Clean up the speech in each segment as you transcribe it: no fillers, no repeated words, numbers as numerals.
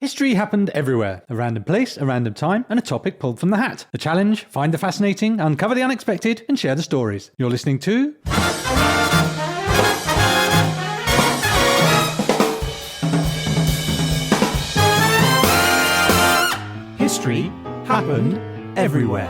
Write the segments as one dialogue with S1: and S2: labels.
S1: History happened everywhere. A random place, a random time, and a topic pulled from the hat. The challenge: find the fascinating, uncover the unexpected, and share the stories. You're listening to... History happened everywhere.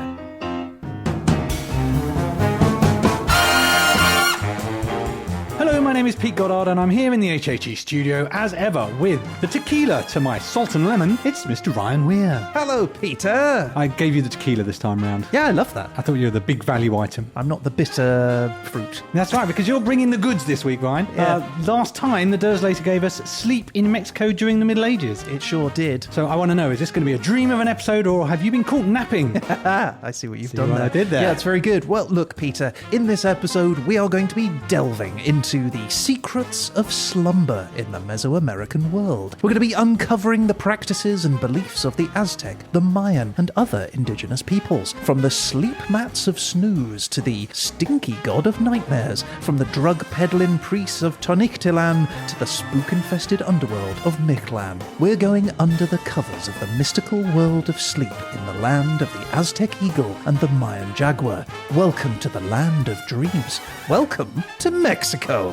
S1: Hello, my name is Pete Goddard and I'm here in the HHE studio as ever with the tequila to my salt and lemon. It's Mr. Ryan Weir.
S2: Hello, Peter.
S1: I gave you the tequila this time round.
S2: Yeah, I love that.
S1: I thought you were the big value item.
S2: I'm not the bitter fruit.
S1: That's right, because you're bringing the goods this week, Ryan.
S2: Yeah.
S1: Last time, the Derzolation gave us sleep in Mexico during the Middle Ages.
S2: It sure did.
S1: So I want to know, is this going to be a dream of an episode or have you been caught napping?
S2: I see what you've done there.
S1: I did there.
S2: Yeah, it's very good. Well, look, Peter, in this episode, we are going to be delving into the secrets of slumber in the Mesoamerican world. We're going to be uncovering the practices and beliefs of the Aztec, the Mayan, and other indigenous peoples. From the sleep mats of snooze to the stinky god of nightmares, from the drug-peddling priests of Tenochtitlan to the spook-infested underworld of Mictlan. We're going under the covers of the mystical world of sleep in the land of the Aztec eagle and the Mayan jaguar. Welcome to the land of dreams. Welcome to Mexico.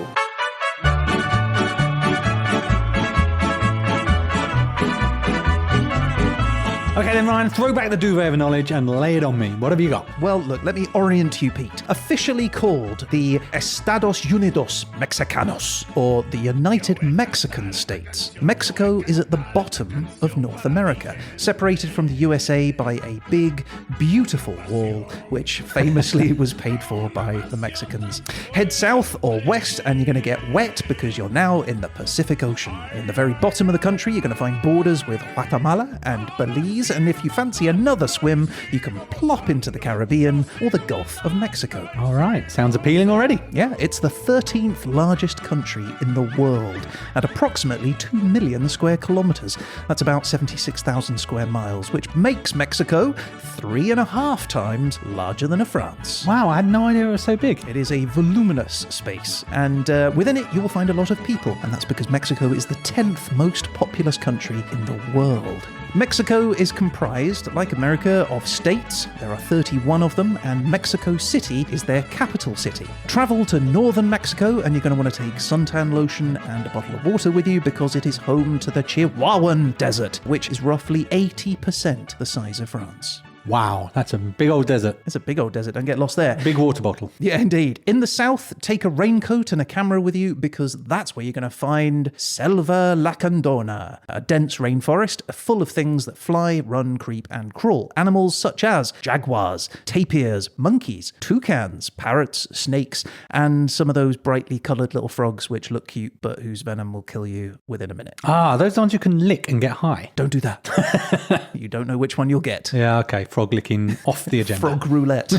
S1: Okay then, Ryan, throw back the duvet of knowledge and lay it on me. What have you got?
S2: Well, look, let me orient you, Pete. Officially called the Estados Unidos Mexicanos, or the United Mexican States, Mexico is at the bottom of North America, separated from the USA by a big, beautiful wall, which famously was paid for by the Mexicans. Head south or west, and you're going to get wet because you're now in the Pacific Ocean. In the very bottom of the country, you're going to find borders with Guatemala and Belize, and if you fancy another swim, you can plop into the Caribbean or the Gulf of Mexico.
S1: All right, sounds appealing already.
S2: Yeah, it's the 13th largest country in the world at approximately 2 million square kilometers. That's about 76,000 square miles, which makes Mexico 3.5 times larger than France.
S1: Wow, I had no idea it was so big.
S2: It is a voluminous space, and within it you will find a lot of people, and that's because Mexico is the 10th most populous country in the world. Mexico is comprised, like America, of states. There are 31 of them, and Mexico City is their capital city. Travel to northern Mexico, and you're going to want to take suntan lotion and a bottle of water with you because it is home to the Chihuahuan Desert, which is roughly 80% the size of France.
S1: Wow, that's a big old desert.
S2: It's a big old desert, don't get lost there.
S1: Big water bottle.
S2: Yeah, indeed. In the south, take a raincoat and a camera with you because that's where you're going to find Selva Lacandona, a dense rainforest full of things that fly, run, creep, and crawl. Animals such as jaguars, tapirs, monkeys, toucans, parrots, snakes, and some of those brightly coloured little frogs which look cute but whose venom will kill you within a minute.
S1: Ah, those ones you can lick and get high.
S2: Don't do that. You don't know which one you'll get.
S1: Yeah, okay. Frog licking off the agenda.
S2: Frog roulette.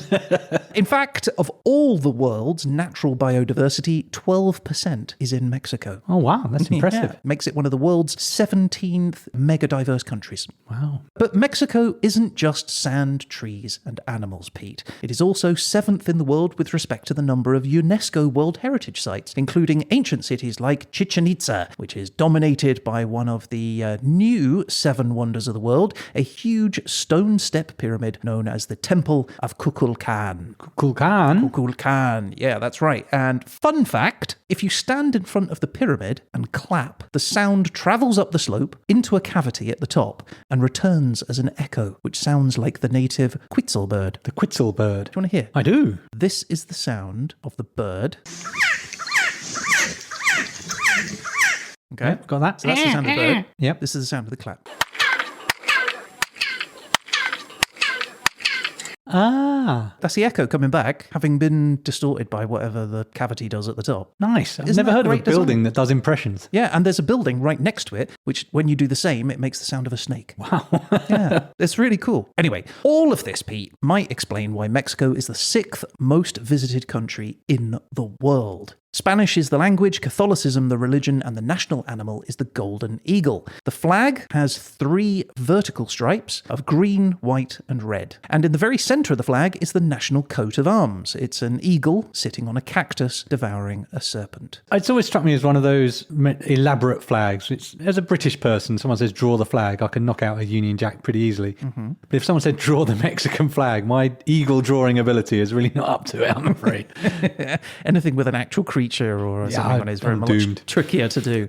S2: In fact, of all the world's natural biodiversity, 12% is in Mexico.
S1: Oh, wow. That's impressive.
S2: Yeah, makes it one of the world's 17th mega-diverse countries.
S1: Wow.
S2: But Mexico isn't just sand, trees, and animals, Pete. It is also 7th in the world with respect to the number of UNESCO World Heritage Sites, including ancient cities like Chichen Itza, which is dominated by one of the new 7 wonders of the world, a huge stone step pyramid known as the Temple of Kukulkan.
S1: Kukulkan?
S2: Kukulkan, yeah, that's right. And fun fact, if you stand in front of the pyramid and clap, the sound travels up the slope into a cavity at the top and returns as an echo, which sounds like the native quetzal bird.
S1: The quetzal bird.
S2: Do you want to hear?
S1: I do.
S2: This is the sound of the bird. Okay,
S1: Yep, got that.
S2: so that's the sound of the bird.
S1: Yep.
S2: This is the sound of the clap.
S1: Ah,
S2: That's the echo coming back, having been distorted by whatever the cavity does at the top.
S1: nice. I've
S2: Isn't
S1: never
S2: that
S1: heard of a
S2: great design?
S1: building that does impressions.
S2: Yeah, and there's a building right next to it, which when you do the same, it makes the sound of a snake.
S1: Wow.
S2: Yeah, it's really cool. Anyway, all of this, Pete, might explain why Mexico is the 6th most visited country in the world. Spanish is the language, Catholicism the religion, and the national animal is the golden eagle. The flag has 3 vertical stripes of green, white, and red. And in the very centre of the flag is the national coat of arms. It's an eagle sitting on a cactus devouring a serpent.
S1: It's always struck me as one of those elaborate flags. As a British person, someone says draw the flag, I can knock out a Union Jack pretty easily. Mm-hmm. But if someone said draw the Mexican flag, my eagle drawing ability is really not up to it, I'm afraid.
S2: Anything with an actual creature or something on it is very much
S1: doomed.
S2: Trickier to do.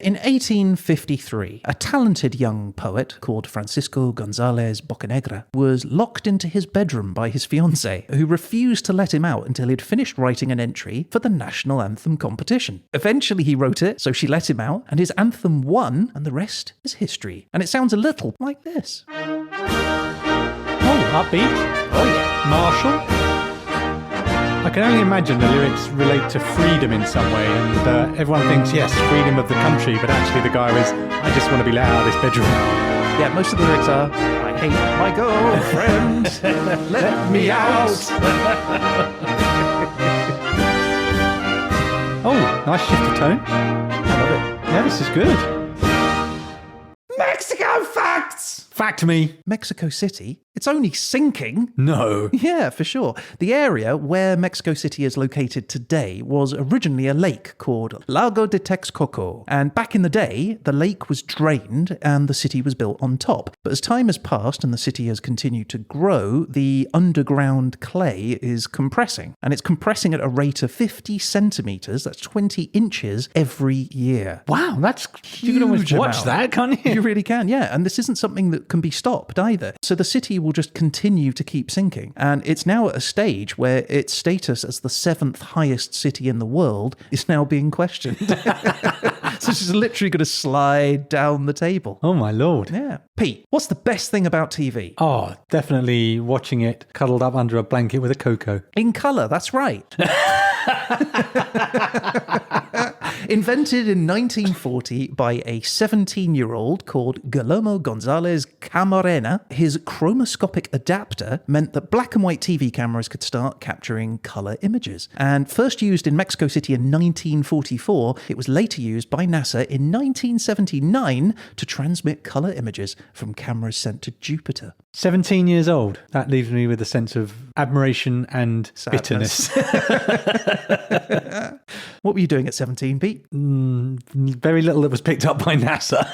S2: In 1853, a talented young poet called Francisco González Bocanegra was locked into his bedroom by his fiancée, who refused to let him out until he'd finished writing an entry for the national anthem competition. Eventually he wrote it, so she let him out, and his anthem won, and the rest is history. And it sounds a little like this.
S1: Oh, upbeat.
S2: Oh yeah.
S1: Martial. I can only imagine the lyrics relate to freedom in some way, and everyone thinks, yes, freedom of the country, but actually the guy was, I just want to be let out of this bedroom.
S2: Yeah, most of the lyrics are, I hate my girlfriend, let me out.
S1: Oh, nice shift of tone.
S2: I love it.
S1: Yeah, this is good.
S2: Mexico facts!
S1: Fact me.
S2: Mexico City, it's only sinking.
S1: No.
S2: Yeah, for sure. The area where Mexico City is located today was originally a lake called Lago de Texcoco. And back in the day, the lake was drained and the city was built on top. But as time has passed and the city has continued to grow, the underground clay is compressing. And it's compressing at a rate of 50 centimetres, that's 20 inches, every year.
S1: Wow, that's... You can almost watch that, can't you?
S2: You really can, yeah. And this isn't something that can be stopped either. So the city will just continue to keep sinking. And it's now at a stage where its status as the 7th highest city in the world is now being questioned. So she's literally going to slide down the table.
S1: Oh my lord.
S2: Yeah. Pete, what's the best thing about TV?
S1: Oh, definitely watching it cuddled up under a blanket with a cocoa.
S2: In colour, that's right. Invented in 1940 by a 17-year-old called Guillermo González Camarena, his chromoscopic adapter meant that black and white TV cameras could start capturing colour images. And first used in Mexico City in 1944, it was later used by NASA in 1979 to transmit colour images from cameras sent to Jupiter.
S1: 17 years old. That leaves me with a sense of admiration and
S2: Sadness.
S1: bitterness.
S2: What were you doing at 17, Pete?
S1: Very little that was picked up by NASA.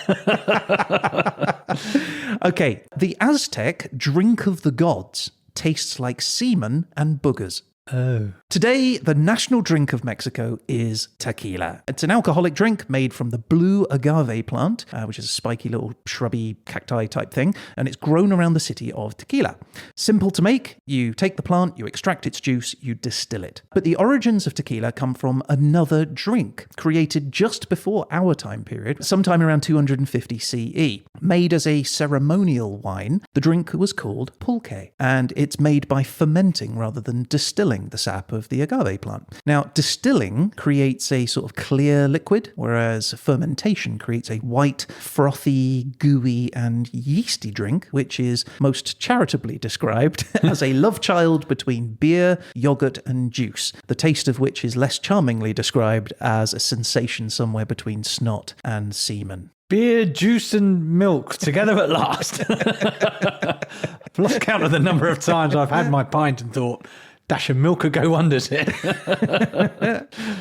S2: Okay, the Aztec drink of the gods tastes like semen and boogers.
S1: Oh.
S2: Today, the national drink of Mexico is tequila. It's an alcoholic drink made from the blue agave plant, which is a spiky little shrubby cacti type thing, and it's grown around the city of Tequila. Simple to make, you take the plant, you extract its juice, you distill it. But the origins of tequila come from another drink, created just before our time period, sometime around 250 CE. Made as a ceremonial wine, the drink was called pulque, and it's made by fermenting rather than distilling the sap of the agave plant. Now, distilling creates a sort of clear liquid, whereas fermentation creates a white, frothy, gooey, and yeasty drink, which is most charitably described as a love child between beer, yogurt, and juice, the taste of which is less charmingly described as a sensation somewhere between snot and semen.
S1: Beer, juice, and milk together at last. I've lost count of the number of times I've had my pint and thought, dash of milk could go wonders here.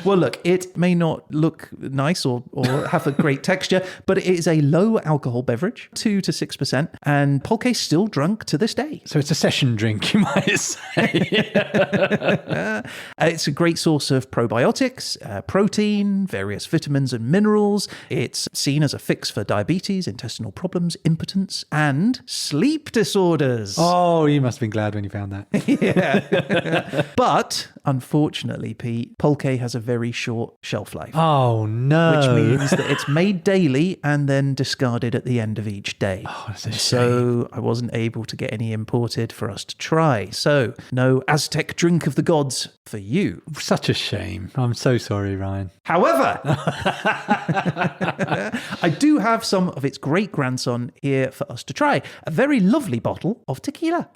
S2: Well, look, it may not look nice or have a great texture, but it is a low alcohol beverage, 2 to 6%, and pulque is still drunk to this day.
S1: So it's a session drink, you might say.
S2: It's a great source of probiotics, protein, various vitamins and minerals. It's seen as a fix for diabetes, intestinal problems, impotence, and sleep disorders.
S1: Oh, you must have been glad when you found that.
S2: Yeah. But, unfortunately, Pete, pulque has a very short shelf life.
S1: Oh, no.
S2: Which means that it's made daily and then discarded at the end of each day.
S1: Oh, that's a shame.
S2: So I wasn't able to get any imported for us to try. So no Aztec drink of the gods for you.
S1: Such a shame. I'm so sorry, Ryan.
S2: However, I do have some of its great-grandson here for us to try. A very lovely bottle of tequila.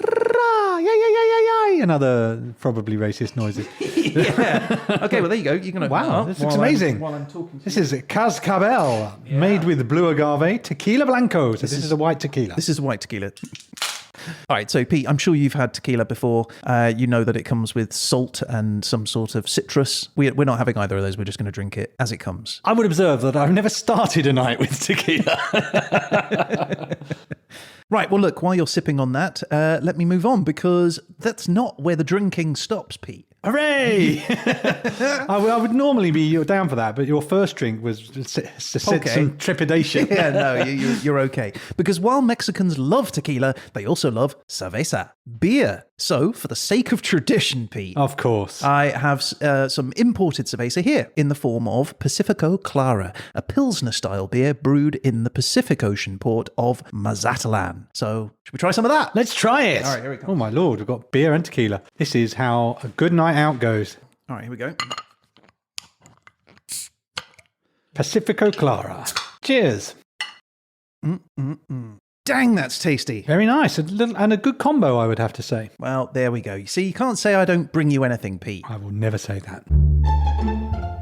S1: Another probably racist noise. is it?
S2: Yeah. Okay, well, there you go. You can
S1: Wow, this looks amazing.
S2: While I'm talking to
S1: This is a Cascabel, made with blue agave, tequila blanco. So this is a white tequila.
S2: This is white tequila. All right, so Pete, I'm sure you've had tequila before. You know that it comes with salt and some sort of citrus. We're not having either of those. We're just going to drink it as it comes.
S1: I would observe that I've never started a night with tequila.
S2: Right, well, look, while you're sipping on that, let me move on, because that's not where the drinking stops, Pete.
S1: Hooray! I would normally be down for that, but your first drink was some trepidation.
S2: Yeah, no, you're okay. Because while Mexicans love tequila, they also love cerveza, beer. So, for the sake of tradition, Pete,
S1: Of course.
S2: I have some imported cerveza here in the form of Pacifico Clara, a Pilsner-style beer brewed in the Pacific Ocean port of Mazatlan. So, should we try some of that?
S1: Let's try it.
S2: All right, here we go.
S1: Oh my lord, we've got beer and tequila. This is how a good night out goes.
S2: All right, here we go.
S1: Pacifico Clara. Cheers.
S2: Dang, that's tasty.
S1: Very nice. And a good combo, I would have to say.
S2: Well, there we go. You see, you can't say I don't bring you anything, Pete.
S1: I will never say that.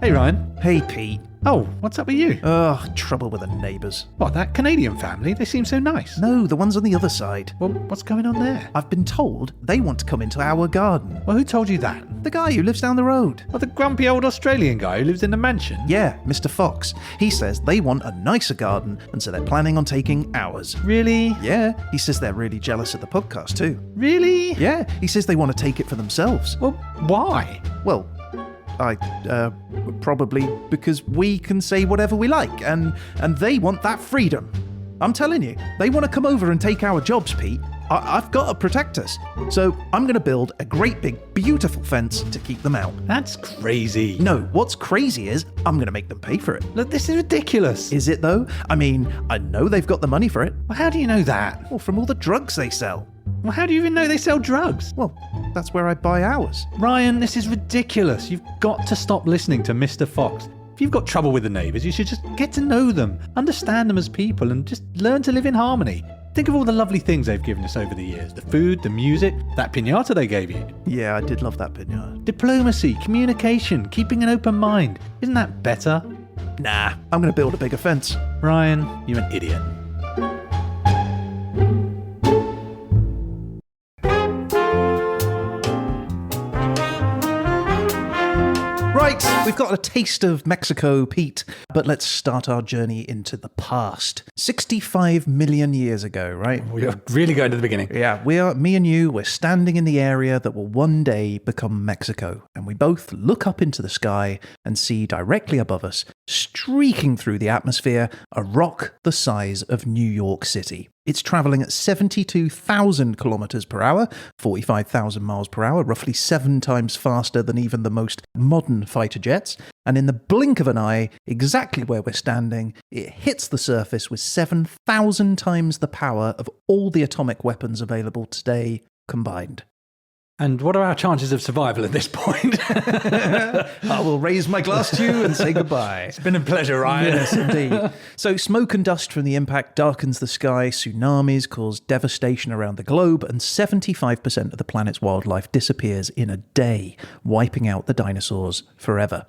S1: Hey, Ryan.
S2: Hey, Pete.
S1: Oh, what's up with you?
S2: Ugh, trouble with the neighbours.
S1: What, that Canadian family? They seem so nice.
S2: No, the ones on the other side.
S1: Well, what's going on there?
S2: I've been told they want to come into our garden.
S1: Well, who told you that?
S2: The guy who lives down the road.
S1: Well, the grumpy old Australian guy who lives in the mansion.
S2: Yeah, Mr. Fox. He says they want a nicer garden, and so they're planning on taking ours.
S1: Really?
S2: Yeah, he says they're really jealous of the podcast too.
S1: Really?
S2: Yeah, he says they want to take it for themselves.
S1: Well, why?
S2: Well, probably because we can say whatever we like, and they want that freedom. I'm telling you, they want to come over and take our jobs, Pete. I've got to protect us. So I'm going to build a great big, beautiful fence to keep them out.
S1: That's crazy.
S2: No, what's crazy is I'm going to make them pay for it.
S1: Look, this is ridiculous.
S2: Is it though? I mean, I know they've got the money for it.
S1: Well, how do you know that?
S2: Well, from all the drugs they sell.
S1: Well, how do you even know they sell drugs?
S2: Well, that's where I buy ours.
S1: Ryan, this is ridiculous. You've got to stop listening to Mr. Fox. If you've got trouble with the neighbours, you should just get to know them, understand them as people, and just learn to live in harmony. Think of all the lovely things they've given us over the years. The food, the music, that piñata they gave you.
S2: Yeah, I did love that piñata.
S1: Diplomacy, communication, keeping an open mind. Isn't that better?
S2: Nah, I'm going to build a bigger fence.
S1: Ryan, you're an idiot.
S2: Right, we've got a taste of Mexico, Pete, but let's start our journey into the past. 65 million years ago, right?
S1: We're really going to the beginning.
S2: Yeah, me and you, we're standing in the area that will one day become Mexico, and we both look up into the sky and see directly above us, streaking through the atmosphere, a rock the size of New York City. It's travelling at 72,000 kilometres per hour, 45,000 miles per hour, roughly 7 times faster than even the most modern fighter jets. And in the blink of an eye, exactly where we're standing, it hits the surface with 7,000 times the power of all the atomic weapons available today combined.
S1: And what are our chances of survival at this point?
S2: I will raise my glass to you and say goodbye.
S1: It's been a pleasure, Ryan.
S2: Yes, indeed. So smoke and dust from the impact darkens the sky, tsunamis cause devastation around the globe, and 75% of the planet's wildlife disappears in a day, wiping out the dinosaurs forever.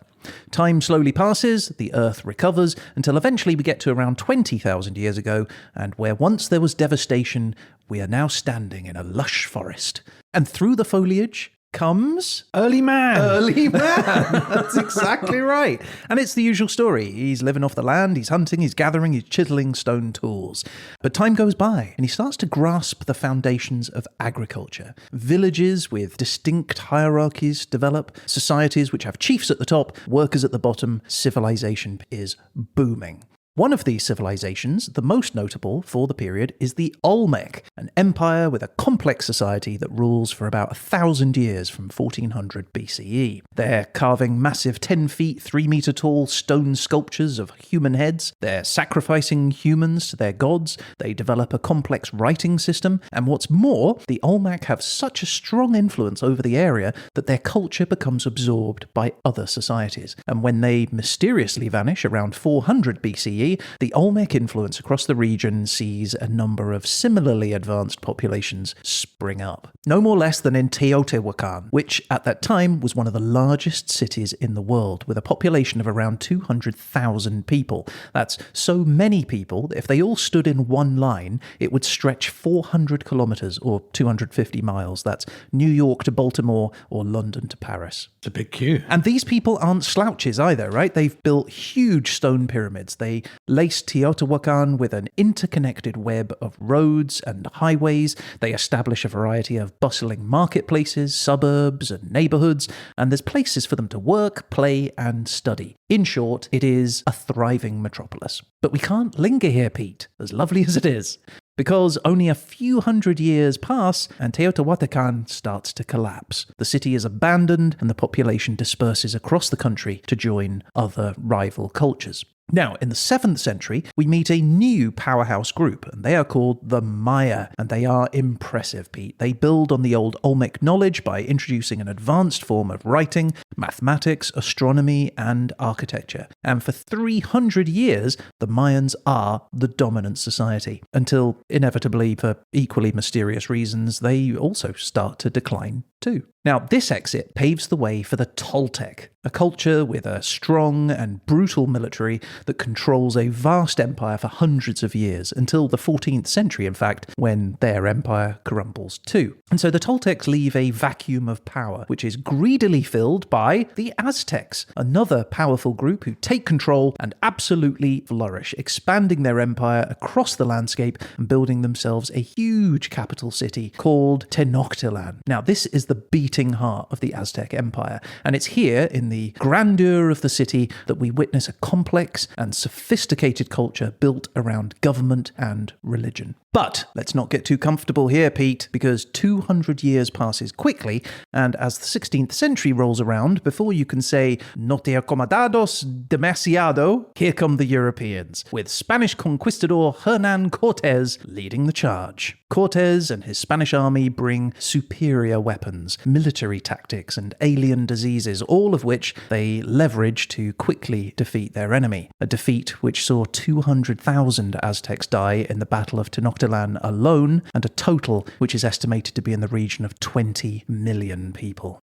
S2: Time slowly passes, the Earth recovers, until eventually we get to around 20,000 years ago, and where once there was devastation, we are now standing in a lush forest. And through the foliage comes...
S1: Early man.
S2: Early man. That's exactly right. And it's the usual story. He's living off the land, he's hunting, he's gathering, he's chiseling stone tools. But time goes by, and he starts to grasp the foundations of agriculture. Villages with distinct hierarchies develop, societies which have chiefs at the top, workers at the bottom. Civilization is booming. One of these civilizations, the most notable for the period, is the Olmec, an empire with a complex society that rules for about 1,000 years from 1400 BCE. They're carving massive 10 feet, 3 meter tall stone sculptures of human heads. They're sacrificing humans to their gods. They develop a complex writing system. And what's more, the Olmec have such a strong influence over the area that their culture becomes absorbed by other societies. And when they mysteriously vanish around 400 BCE, BCE, the Olmec influence across the region sees a number of similarly advanced populations spring up. No more less than in Teotihuacan, which at that time was one of the largest cities in the world, with a population of around 200,000 people. That's so many people that if they all stood in one line, it would stretch 400 kilometers or 250 miles. That's New York to Baltimore or London to Paris.
S1: It's a big queue.
S2: And these people aren't slouches either, right? They've built huge stone pyramids. They laced Teotihuacan with an interconnected web of roads and highways. They establish a variety of bustling marketplaces, suburbs, and neighborhoods, and there's places for them to work, play, and study. In short, it is a thriving metropolis. But we can't linger here, Pete, as lovely as it is, because only a few hundred years pass and Teotihuacan starts to collapse. The city is abandoned and the population disperses across the country to join other rival cultures. Now, in the 7th century, we meet a new powerhouse group, and they are called the Maya, and they are impressive, Pete. They build on the old Olmec knowledge by introducing an advanced form of writing, mathematics, astronomy, and architecture. And for 300 years, the Mayans are the dominant society, until, inevitably, for equally mysterious reasons, they also start to decline too. Now, this exit paves the way for the Toltec, a culture with a strong and brutal military that controls a vast empire for hundreds of years, until the 14th century, in fact, when their empire crumbles too. And so the Toltecs leave a vacuum of power, which is greedily filled by the Aztecs, another powerful group who take control and absolutely flourish, expanding their empire across the landscape and building themselves a huge capital city called Tenochtitlan. Now, this is the beating heart of the Aztec Empire, and it's here in the grandeur of the city that we witness a complex and sophisticated culture built around government and religion. But let's not get too comfortable here, Pete, because 200 years passes quickly, and as the 16th century rolls around, before you can say, "No te acomodados demasiado," here come the Europeans, with Spanish conquistador Hernán Cortés leading the charge. Cortés and his Spanish army bring superior weapons, military tactics, and alien diseases, all of which they leverage to quickly defeat their enemy. A defeat which saw 200,000 Aztecs die in the Battle of Tenochtitlan alone, and a total which is estimated to be in the region of 20 million people.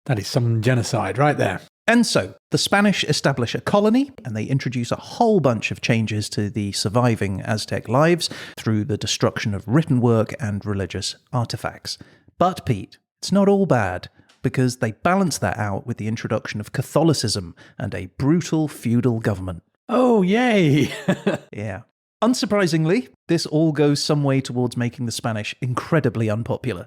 S1: That is some genocide right there.
S2: And so, the Spanish establish a colony, and they introduce a whole bunch of changes to the surviving Aztec lives through the destruction of written work and religious artifacts. But, Pete, it's not all bad, because they balance that out with the introduction of Catholicism and a brutal feudal government.
S1: Oh, yay!
S2: Yeah. Unsurprisingly, this all goes some way towards making the Spanish incredibly unpopular.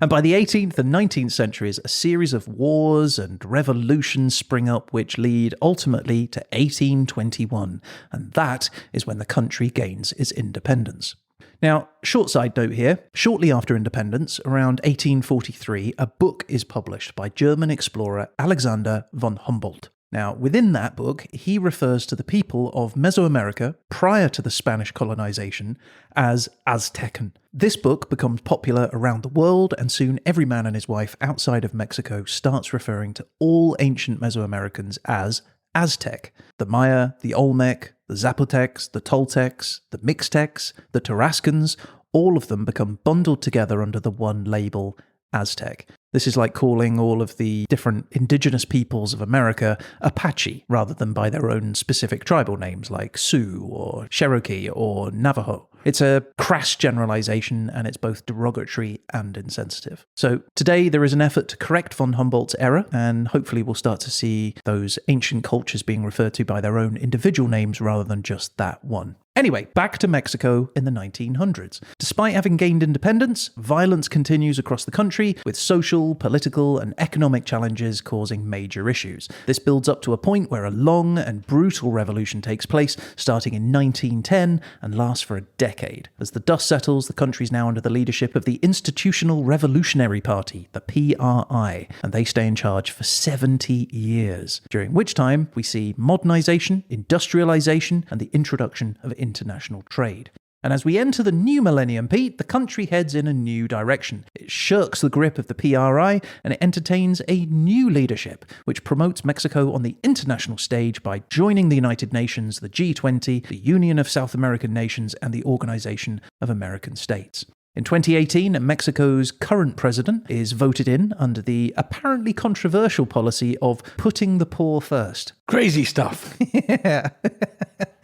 S2: And by the 18th and 19th centuries, a series of wars and revolutions spring up which lead ultimately to 1821, and that is when the country gains its independence. Now, short side note here, shortly after independence, around 1843, a book is published by German explorer Alexander von Humboldt. Now, within that book, he refers to the people of Mesoamerica prior to the Spanish colonization as Aztecan. This book becomes popular around the world, and soon every man and his wife outside of Mexico starts referring to all ancient Mesoamericans as Aztec. The Maya, the Olmec, the Zapotecs, the Toltecs, the Mixtecs, the Tarascans, all of them become bundled together under the one label, Aztec. This is like calling all of the different indigenous peoples of America Apache, rather than by their own specific tribal names like Sioux or Cherokee or Navajo. It's a crass generalization, and it's both derogatory and insensitive. So today there is an effort to correct von Humboldt's error, and hopefully we'll start to see those ancient cultures being referred to by their own individual names rather than just that one. Anyway, back to Mexico in the 1900s. Despite having gained independence, violence continues across the country, with social, political, and economic challenges causing major issues. This builds up to a point where a long and brutal revolution takes place, starting in 1910 and lasts for a decade. As the dust settles, the country is now under the leadership of the Institutional Revolutionary Party, the PRI, and they stay in charge for 70 years, during which time we see modernization, industrialization, and the introduction of international trade. And as we enter the new millennium, Pete, the country heads in a new direction. It shirks the grip of the PRI and it entertains a new leadership, which promotes Mexico on the international stage by joining the United Nations, the G20, the Union of South American Nations, and the Organization of American States. In 2018, Mexico's current president is voted in under the apparently controversial policy of putting the poor first.
S1: Crazy stuff.
S2: Yeah.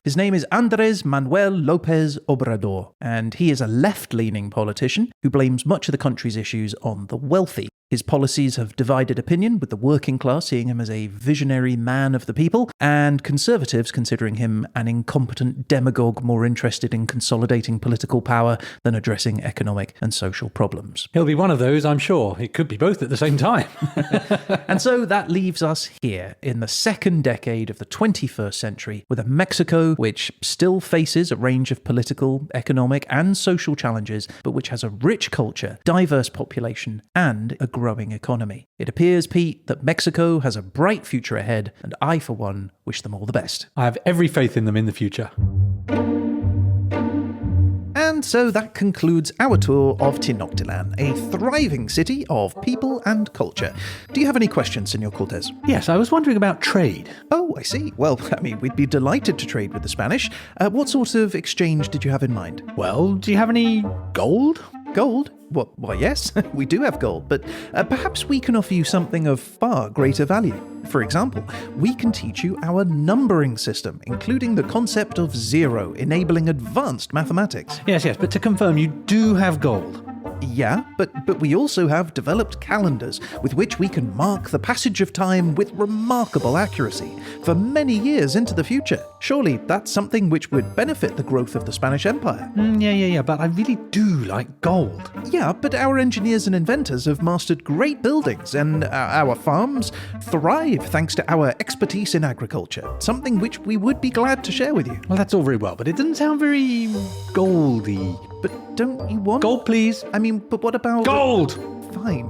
S2: His name is Andrés Manuel López Obrador, and he is a left-leaning politician who blames much of the country's issues on the wealthy. His policies have divided opinion, with the working class seeing him as a visionary man of the people, and conservatives considering him an incompetent demagogue more interested in consolidating political power than addressing economic and social problems.
S1: He'll be one of those, I'm sure. It could be both at the same time.
S2: And so that leaves us here in the second decade of the 21st century with a Mexico which still faces a range of political, economic, and social challenges, but which has a rich culture, diverse population, and a growing economy. It appears, Pete, that Mexico has a bright future ahead, and I, for one, wish them all the best.
S1: I have every faith in them in the future.
S2: And so that concludes our tour of Tenochtitlan, a thriving city of people and culture. Do you have any questions, Senor Cortez?
S1: Yes, I was wondering about trade.
S2: Oh, I see. Well, I mean, we'd be delighted to trade with the Spanish. What sort of exchange did you have in mind?
S1: Well, do you have any gold?
S2: Gold? Why, yes, we do have gold, but perhaps we can offer you something of far greater value. For example, we can teach you our numbering system, including the concept of zero, enabling advanced mathematics.
S1: Yes, but to confirm, you do have gold.
S2: Yeah, but we also have developed calendars with which we can mark the passage of time with remarkable accuracy for many years into the future. Surely that's something which would benefit the growth of the Spanish Empire.
S1: Yeah, but I really do like gold.
S2: Yeah, but our engineers and inventors have mastered great buildings, and our farms thrive thanks to our expertise in agriculture, something which we would be glad to share with you.
S1: Well, that's all very well, but it doesn't sound very goldy.
S2: But don't you want...
S1: Gold, please.
S2: I mean, but what about...
S1: Gold!
S2: Fine.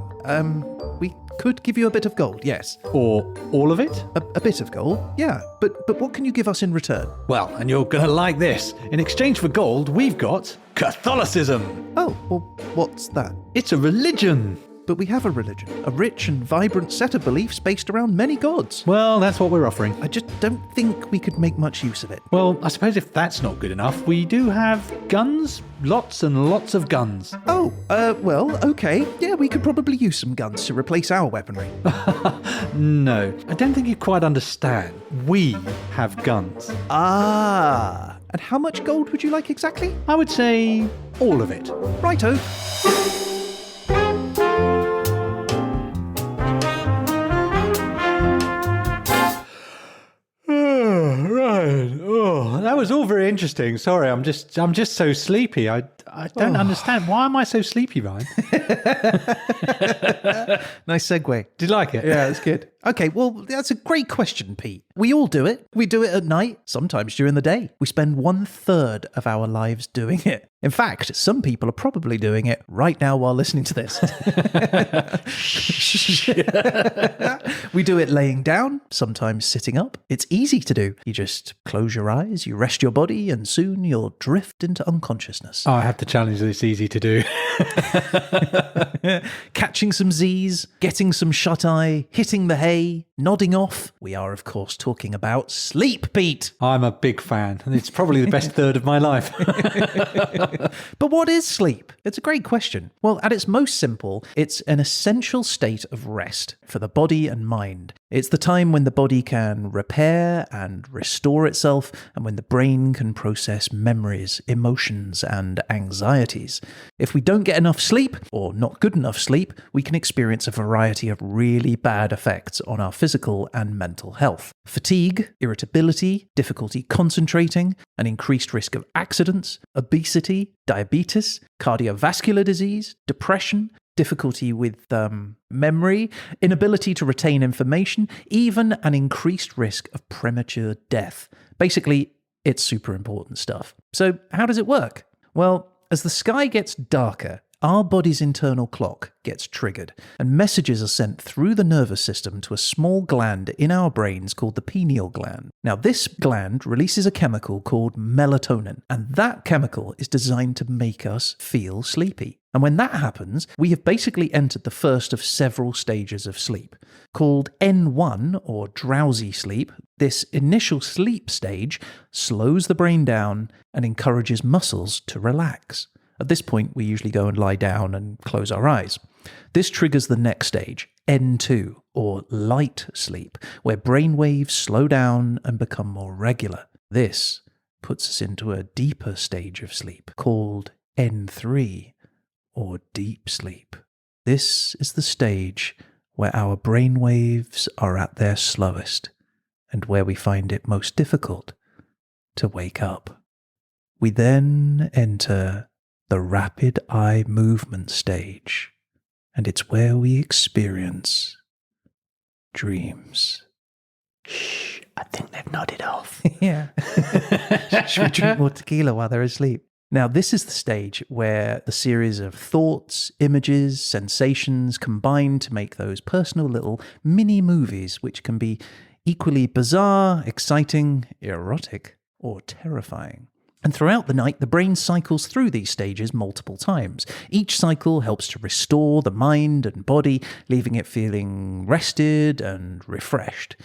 S2: We could give you a bit of gold, yes.
S1: Or all of it?
S2: A bit of gold, yeah. But what can you give us in return?
S1: Well, and you're going to like this. In exchange for gold, we've got Catholicism.
S2: Oh, well, what's that?
S1: It's a religion.
S2: But we have a religion, a rich and vibrant set of beliefs based around many gods.
S1: Well, that's what we're offering.
S2: I just don't think we could make much use of it.
S1: Well, I suppose if that's not good enough, we do have guns. Lots and lots of guns.
S2: Oh, well, okay. Yeah, we could probably use some guns to replace our weaponry.
S1: No, I don't think you quite understand. We have guns.
S2: Ah, and how much gold would you like exactly?
S1: I would say all of it.
S2: Righto.
S1: Right. Oh, that was all very interesting. Sorry, I'm just so sleepy. I don't understand. Why am I so sleepy, Ryan?
S2: Nice segue.
S1: Did you like it?
S2: Yeah, that's good. Okay, well, that's a great question, Pete. We all do it. We do it at night, sometimes during the day. We spend 1/3 of our lives doing it. In fact, some people are probably doing it right now while listening to this. We do it laying down, sometimes sitting up. It's easy to do. You just close your eyes, you rest your body, and soon you'll drift into unconsciousness.
S1: Oh, I have to challenge this easy to do.
S2: Catching some Z's, getting some shut-eye, hitting the hay, nodding off. We are, of course, talking about sleep, Pete.
S1: I'm a big fan, and it's probably the best third of my life.
S2: But what is sleep? It's a great question. Well, at its most simple, it's an essential state of rest for the body and mind. It's the time when the body can repair and restore itself, and when the brain can process memories, emotions, and anxieties. If we don't get enough sleep, or not good enough sleep, we can experience a variety of really bad effects on our physical and mental health. Fatigue, irritability, difficulty concentrating, an increased risk of accidents, obesity, diabetes, cardiovascular disease, depression, difficulty with memory, inability to retain information, even an increased risk of premature death. Basically, it's super important stuff. So how does it work? Well, as the sky gets darker, our body's internal clock gets triggered, and messages are sent through the nervous system to a small gland in our brains called the pineal gland. Now, this gland releases a chemical called melatonin, and that chemical is designed to make us feel sleepy. And when that happens, we have basically entered the first of several stages of sleep. Called N1, or drowsy sleep, this initial sleep stage slows the brain down and encourages muscles to relax. At this point, we usually go and lie down and close our eyes. This triggers the next stage, N2, or light sleep, where brain waves slow down and become more regular. This puts us into a deeper stage of sleep, called N3, or deep sleep. This is the stage where our brain waves are at their slowest, and where we find it most difficult to wake up. We then enter the rapid eye movement stage, and it's where we experience dreams.
S1: Shh, I think they've nodded off.
S2: Yeah. Should we drink more tequila while they're asleep? Now, this is the stage where the series of thoughts, images, sensations combine to make those personal little mini movies, which can be equally bizarre, exciting, erotic, or terrifying. And throughout the night, the brain cycles through these stages multiple times. Each cycle helps to restore the mind and body, leaving it feeling rested and refreshed.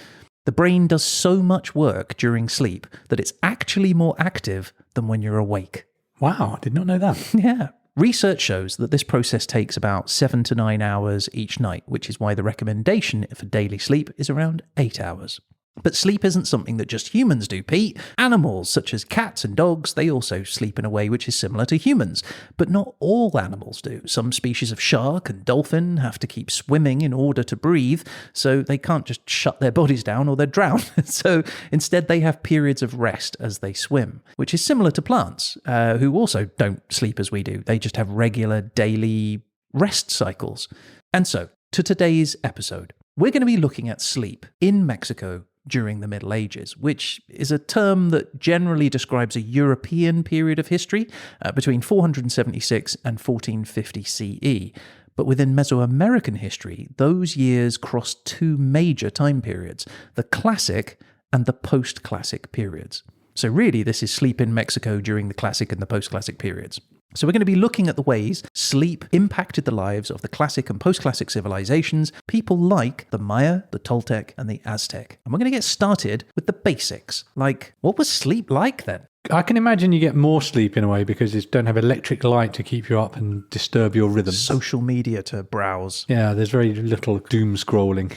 S2: The brain does so much work during sleep that it's actually more active than when you're awake.
S1: Wow, I did not know that.
S2: Yeah. Research shows that this process takes about 7 to 9 hours each night, which is why the recommendation for daily sleep is around 8 hours. But sleep isn't something that just humans do, Pete. Animals, such as cats and dogs, they also sleep in a way which is similar to humans. But not all animals do. Some species of shark and dolphin have to keep swimming in order to breathe, so they can't just shut their bodies down or they'll drown. So instead they have periods of rest as they swim, which is similar to plants, who also don't sleep as we do. They just have regular daily rest cycles. And so, to today's episode, we're going to be looking at sleep in Mexico during the Middle Ages, which is a term that generally describes a European period of history between 476 and 1450 CE. But within Mesoamerican history, those years cross two major time periods, the Classic and the Post-Classic periods. So really, this is sleep in Mexico during the Classic and the Post-Classic periods. So we're going to be looking at the ways sleep impacted the lives of the Classic and Post-Classic civilizations, people like the Maya, the Toltec, and the Aztec. And we're going to get started with the basics, like what was sleep like then?
S1: I can imagine you get more sleep in a way because you don't have electric light to keep you up and disturb your rhythm.
S2: Social media to browse.
S1: Yeah, there's very little doom scrolling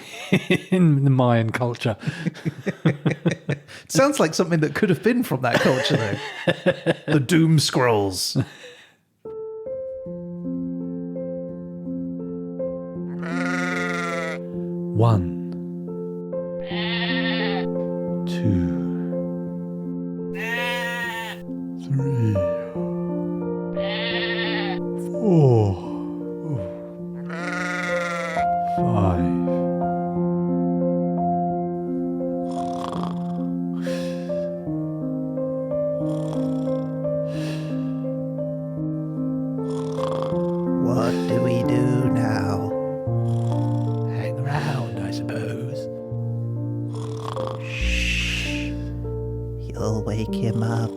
S1: in the Mayan culture.
S2: Sounds like something that could have been from that culture, though. The doom scrolls.
S1: One, two, three, four, five.
S2: What do we do now?
S1: Hang around, I suppose.
S2: Shh. You'll wake him up.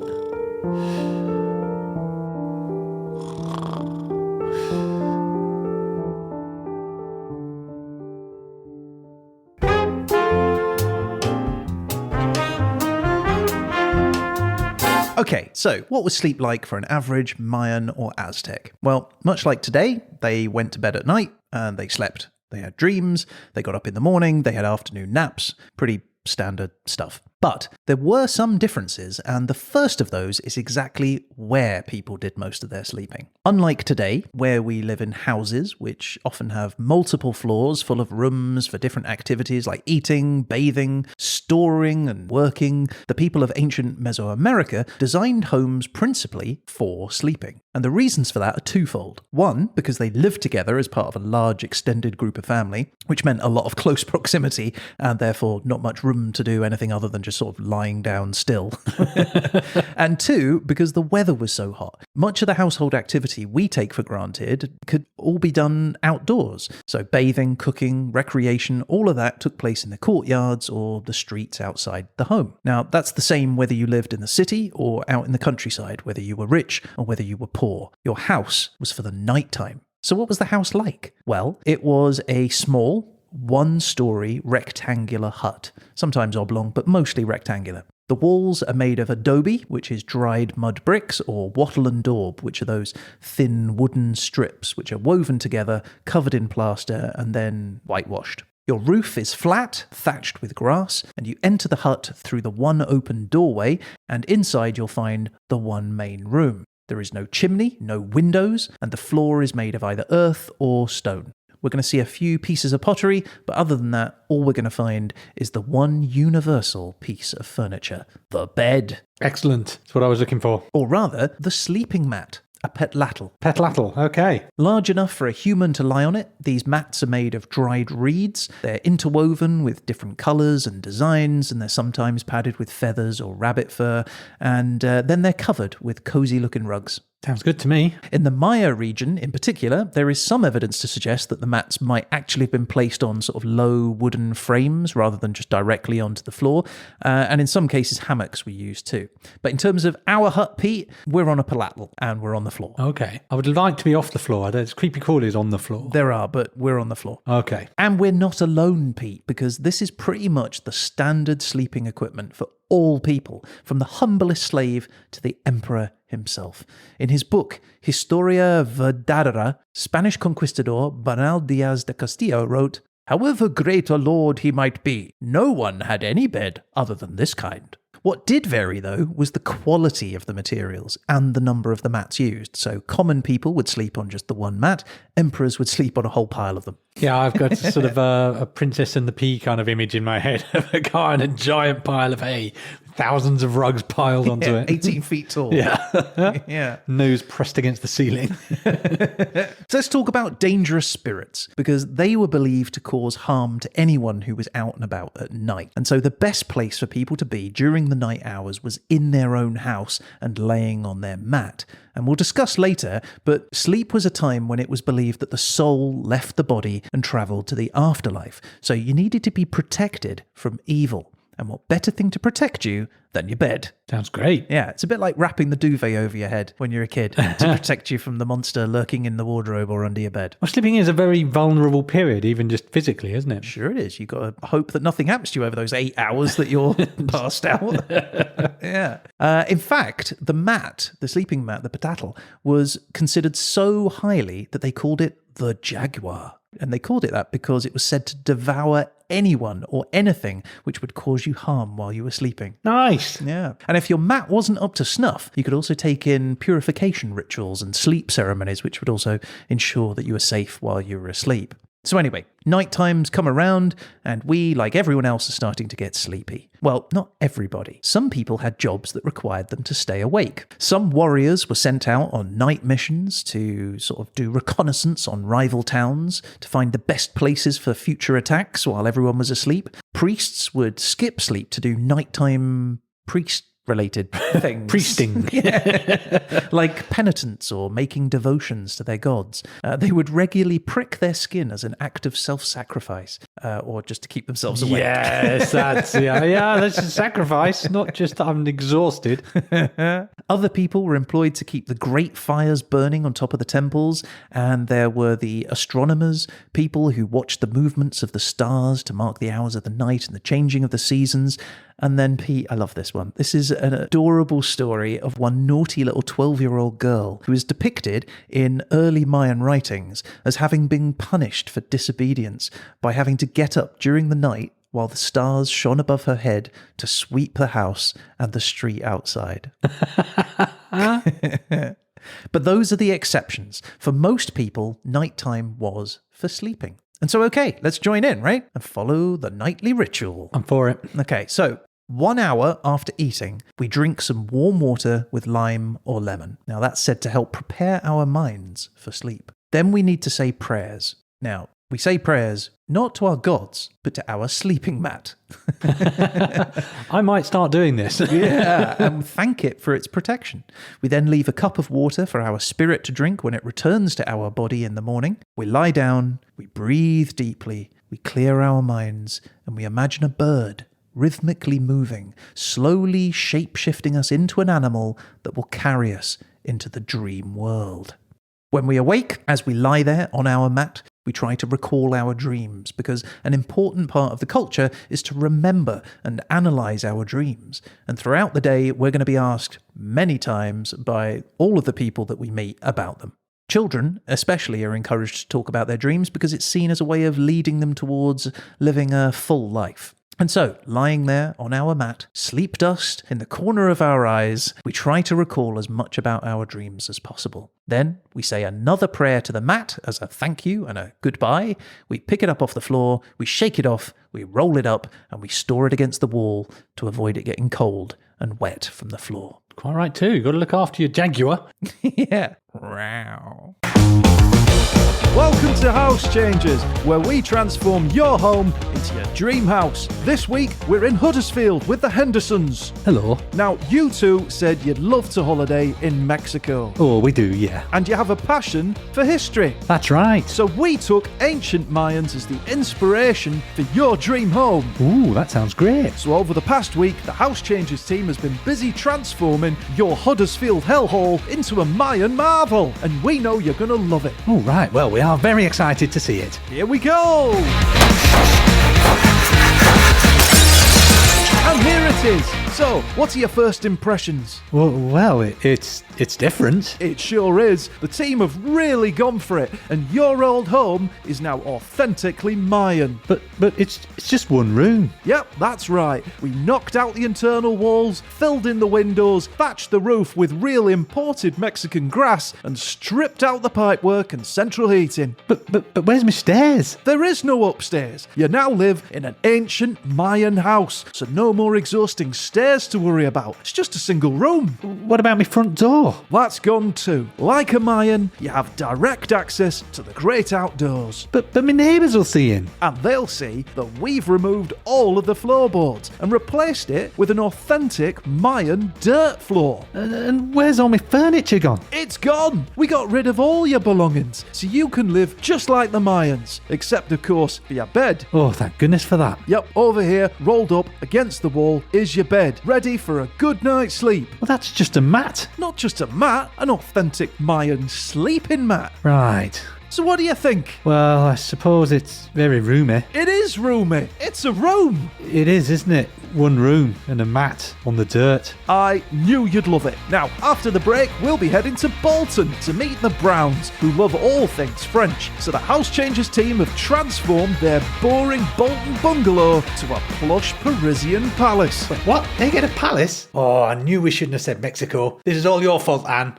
S2: Okay, so what was sleep like for an average Mayan or Aztec? Well, much like today, they went to bed at night and they slept. They had dreams, they got up in the morning, they had afternoon naps, pretty standard stuff. But there were some differences, and the first of those is exactly where people did most of their sleeping. Unlike today, where we live in houses, which often have multiple floors full of rooms for different activities like eating, bathing, storing, and working, the people of ancient Mesoamerica designed homes principally for sleeping. And the reasons for that are twofold. One, because they lived together as part of a large extended group of family, which meant a lot of close proximity, and therefore not much room to do anything other than just sort of lying down still. And 2, because the weather was so hot. Much of the household activity we take for granted could all be done outdoors. So bathing, cooking, recreation, all of that took place in the courtyards or the streets outside the home. Now, that's the same whether you lived in the city or out in the countryside, whether you were rich or whether you were poor. Your house was for the nighttime. So what was the house like? Well, it was a small, one-story rectangular hut, sometimes oblong, but mostly rectangular. The walls are made of adobe, which is dried mud bricks, or wattle and daub, which are those thin wooden strips which are woven together, covered in plaster, and then whitewashed. Your roof is flat, thatched with grass, and you enter the hut through the one open doorway, and inside you'll find the one main room. There is no chimney, no windows, and the floor is made of either earth or stone. We're going to see a few pieces of pottery, but other than that, all we're going to find is the one universal piece of furniture, the bed.
S1: Excellent. That's what I was looking for.
S2: Or rather, the sleeping mat. A petlattle.
S1: Petlattle, okay.
S2: Large enough for a human to lie on it, these mats are made of dried reeds. They're interwoven with different colours and designs, and they're sometimes padded with feathers or rabbit fur, and then they're covered with cosy-looking rugs.
S1: Sounds good to me.
S2: In the Maya region in particular, there is some evidence to suggest that the mats might actually have been placed on sort of low wooden frames rather than just directly onto the floor. And in some cases, hammocks were used too. But in terms of our hut, Pete, we're on a palatl and we're on the floor.
S1: Okay. I would like to be off the floor. There's creepy crawlies on the floor.
S2: There are, but we're on the floor.
S1: Okay.
S2: And we're not alone, Pete, because this is pretty much the standard sleeping equipment for all people, from the humblest slave to the emperor himself. In his book, Historia Verdadera, Spanish conquistador Bernal Diaz de Castillo wrote, "However great a lord he might be, no one had any bed other than this kind." What did vary, though, was the quality of the materials and the number of the mats used. So common people would sleep on just the one mat, emperors would sleep on a whole pile of them.
S1: Yeah, I've got sort of a Princess and the Pea kind of image in my head of a guy in a giant pile of hay, thousands of rugs piled onto it.
S2: 18 feet tall.
S1: Yeah.
S2: Yeah.
S1: Nose pressed against the ceiling.
S2: So let's talk about dangerous spirits, because they were believed to cause harm to anyone who was out and about at night. And so the best place for people to be during the night hours was in their own house and laying on their mat. And we'll discuss later, but sleep was a time when it was believed that the soul left the body and travelled to the afterlife. So you needed to be protected from evil. And what better thing to protect you than your bed?
S1: Sounds great.
S2: Yeah, it's a bit like wrapping the duvet over your head when you're a kid to protect you from the monster lurking in the wardrobe or under your bed.
S1: Well, sleeping is a very vulnerable period, even just physically, isn't it?
S2: Sure it is. You've got to hope that nothing happens to you over those 8 hours that you're passed out. Yeah. In fact, the sleeping mat, the petatl, was considered so highly that they called it the jaguar. And they called it that because it was said to devour anyone or anything which would cause you harm while you were sleeping.
S1: Nice.
S2: Yeah. And if your mat wasn't up to snuff, you could also take in purification rituals and sleep ceremonies, which would also ensure that you were safe while you were asleep. So anyway, night times come around and we, like everyone else, are starting to get sleepy. Well, not everybody. Some people had jobs that required them to stay awake. Some warriors were sent out on night missions to sort of do reconnaissance on rival towns to find the best places for future attacks while everyone was asleep. Priests would skip sleep to do nighttime priest-related things.
S1: Priesting.
S2: Yeah. Like penitence or making devotions to their gods. They would regularly prick their skin as an act of self-sacrifice or just to keep themselves awake.
S1: Yes, that's a sacrifice, not just I'm exhausted.
S2: Other people were employed to keep the great fires burning on top of the temples, and there were the astronomers, people who watched the movements of the stars to mark the hours of the night and the changing of the seasons. And then, Pete, I love this one. This is an adorable story of one naughty little 12-year-old girl who is depicted in early Mayan writings as having been punished for disobedience by having to get up during the night while the stars shone above her head to sweep the house and the street outside. But those are the exceptions. For most people, nighttime was for sleeping. And so, okay, let's join in, right? And follow the nightly ritual.
S1: I'm for it.
S2: Okay, so 1 hour after eating, we drink some warm water with lime or lemon. Now, that's said to help prepare our minds for sleep. Then we need to say prayers. Now, We say prayers not to our gods, but to our sleeping mat.
S1: I might start doing this.
S2: Yeah, and thank it for its protection. We then leave a cup of water for our spirit to drink when it returns to our body in the morning. We lie down, we breathe deeply, we clear our minds, and we imagine a bird rhythmically moving, slowly shape-shifting us into an animal that will carry us into the dream world. When we awake, as we lie there on our mat, we try to recall our dreams, because an important part of the culture is to remember and analyse our dreams. And throughout the day, we're going to be asked many times by all of the people that we meet about them. Children, especially, are encouraged to talk about their dreams because it's seen as a way of leading them towards living a full life. And so, lying there on our mat, sleep dust in the corner of our eyes, we try to recall as much about our dreams as possible. Then, we say another prayer to the mat as a thank you and a goodbye. We pick it up off the floor, we shake it off, we roll it up, and we store it against the wall to avoid it getting cold and wet from the floor.
S1: Quite right too. You've got to look after your jaguar.
S2: Yeah.
S3: Welcome to House Changers, where we transform your home into your dream house. This week, we're in Huddersfield with the Hendersons.
S1: Hello.
S3: Now, you two said you'd love to holiday in Mexico.
S1: Oh, we do, yeah.
S3: And you have a passion for history.
S1: That's right.
S3: So we took ancient Mayans as the inspiration for your dream home.
S1: Ooh, that sounds great.
S3: So over the past week, the House Changers team has been busy transforming your Huddersfield hellhole into a Mayan marvel. And we know you're going to love it.
S1: All right, well, we are very excited to see it.
S3: Here we go! And here it is. So, what are your first impressions?
S1: Well, it's different.
S3: It sure is. The team have really gone for it, and your old home is now authentically Mayan.
S1: But it's just one room.
S3: Yep, that's right. We knocked out the internal walls, filled in the windows, thatched the roof with real imported Mexican grass, and stripped out the pipework and central heating.
S1: But where's my stairs?
S3: There is no upstairs. You now live in an ancient Mayan house, so no more exhausting stairs to worry about. It's just a single room.
S1: What about my front door?
S3: That's gone too. Like a Mayan, you have direct access to the great outdoors.
S1: But my neighbours will see in.
S3: And they'll see that we've removed all of the floorboards and replaced it with an authentic Mayan dirt floor.
S1: And where's all my furniture gone?
S3: It's gone! We got rid of all your belongings, so you can live just like the Mayans. Except, of course, for your bed.
S1: Oh, thank goodness for that.
S3: Yep, over here, rolled up against the wall, is your bed, ready for a good night's sleep.
S1: Well, that's just a mat.
S3: Not just a mat, an authentic Mayan sleeping mat.
S1: Right.
S3: So what do you think?
S1: Well, I suppose it's very roomy.
S3: It is roomy. It's a room.
S1: It is, isn't it? One room and a mat on the dirt.
S3: I knew you'd love it. Now, after the break, we'll be heading to Bolton to meet the Browns, who love all things French. So the House Changers team have transformed their boring Bolton bungalow to a plush Parisian palace.
S1: Wait, what? They get a palace? Oh, I knew we shouldn't have said Mexico. This is all your fault, Anne.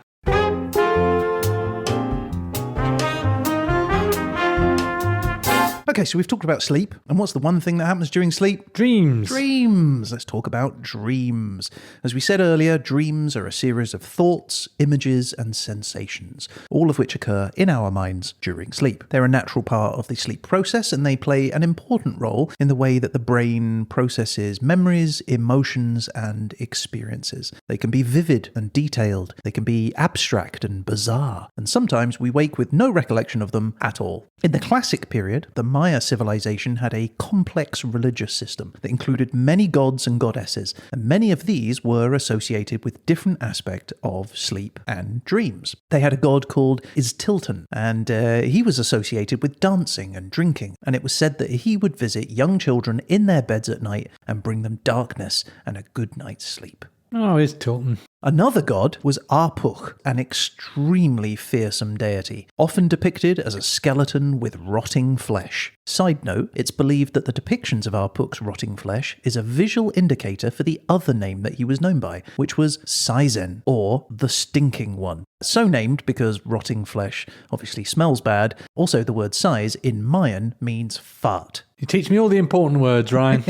S2: Okay, so we've talked about sleep, and what's the one thing that happens during sleep?
S1: Dreams.
S2: Dreams. Let's talk about dreams. As we said earlier, dreams are a series of thoughts, images, and sensations, all of which occur in our minds during sleep. They're a natural part of the sleep process, and they play an important role in the way that the brain processes memories, emotions, and experiences. They can be vivid and detailed. They can be abstract and bizarre, and sometimes we wake with no recollection of them at all. In the classic period, the Maya civilization had a complex religious system that included many gods and goddesses, and many of these were associated with different aspects of sleep and dreams. They had a god called Iztilton, and he was associated with dancing and drinking, and it was said that he would visit young children in their beds at night and bring them darkness and a good night's sleep.
S1: Oh, it's Tilton.
S2: Another god was Arpuch, an extremely fearsome deity, often depicted as a skeleton with rotting flesh. Side note, it's believed that the depictions of Arpuch's rotting flesh is a visual indicator for the other name that he was known by, which was Saizen, or the Stinking One. So named because rotting flesh obviously smells bad. Also, the word size in Mayan means fart.
S1: You teach me all the important words, Ryan.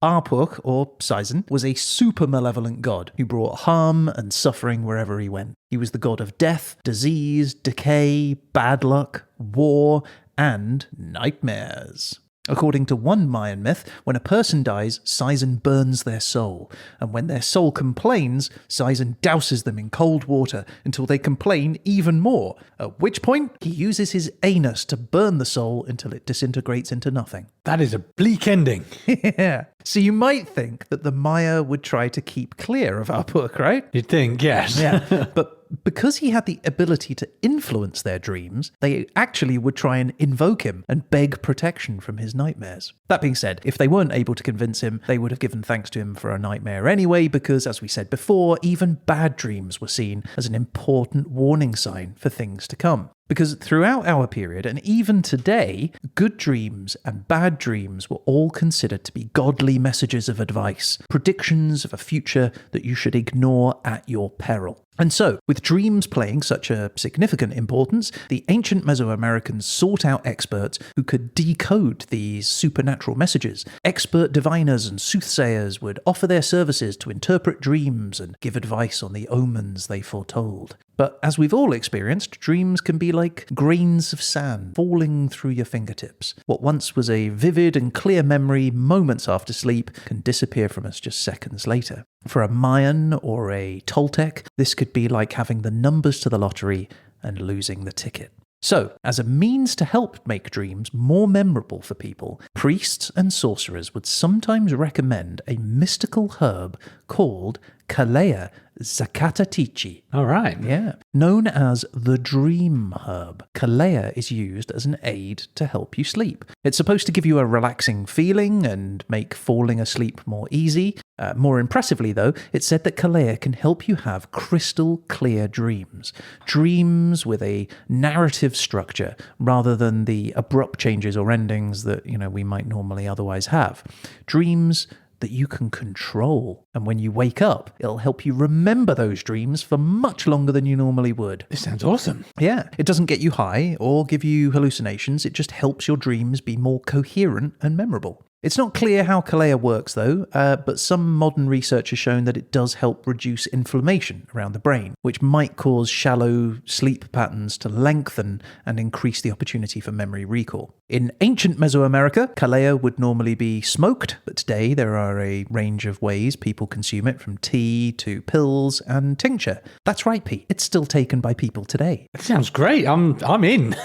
S2: Arpuch, or Saizen, was a super malevolent god who brought harm and suffering wherever he went. He was the god of death, disease, decay, bad luck, war, and nightmares. According to one Mayan myth, when a person dies, Seizen burns their soul, and when their soul complains, Seizen douses them in cold water until they complain even more, at which point he uses his anus to burn the soul until it disintegrates into nothing.
S1: That is a bleak ending.
S2: Yeah. So you might think that the Maya would try to keep clear of our book, right?
S1: You'd think, yes.
S2: Yeah. But because he had the ability to influence their dreams, they actually would try and invoke him and beg protection from his nightmares. That being said, if they weren't able to convince him, they would have given thanks to him for a nightmare anyway, because as we said before, even bad dreams were seen as an important warning sign for things to come. Because throughout our period, and even today, good dreams and bad dreams were all considered to be godly messages of advice, predictions of a future that you should ignore at your peril. And so, with dreams playing such a significant importance, the ancient Mesoamericans sought out experts who could decode these supernatural messages. Expert diviners and soothsayers would offer their services to interpret dreams and give advice on the omens they foretold. But as we've all experienced, dreams can be like grains of sand falling through your fingertips. What once was a vivid and clear memory moments after sleep can disappear from us just seconds later. For a Mayan or a Toltec, this could be like having the numbers to the lottery and losing the ticket. So, as a means to help make dreams more memorable for people, priests and sorcerers would sometimes recommend a mystical herb called Kalea zakatatichi.
S1: All right.
S2: Yeah. Known as the dream herb, Kalea is used as an aid to help you sleep. It's supposed to give you a relaxing feeling and make falling asleep more easy. More impressively, though, it's said that Kalea can help you have crystal clear dreams. Dreams with a narrative structure rather than the abrupt changes or endings that, we might normally otherwise have. Dreams that you can control. And when you wake up, it'll help you remember those dreams for much longer than you normally would.
S1: This sounds awesome.
S2: Yeah, it doesn't get you high or give you hallucinations. It just helps your dreams be more coherent and memorable. It's not clear how Kalea works, though, but some modern research has shown that it does help reduce inflammation around the brain, which might cause shallow sleep patterns to lengthen and increase the opportunity for memory recall. In ancient Mesoamerica, Kalea would normally be smoked, but today there are a range of ways people consume it, from tea to pills and tincture. That's right, Pete. It's still taken by people today.
S1: That sounds great. I'm in.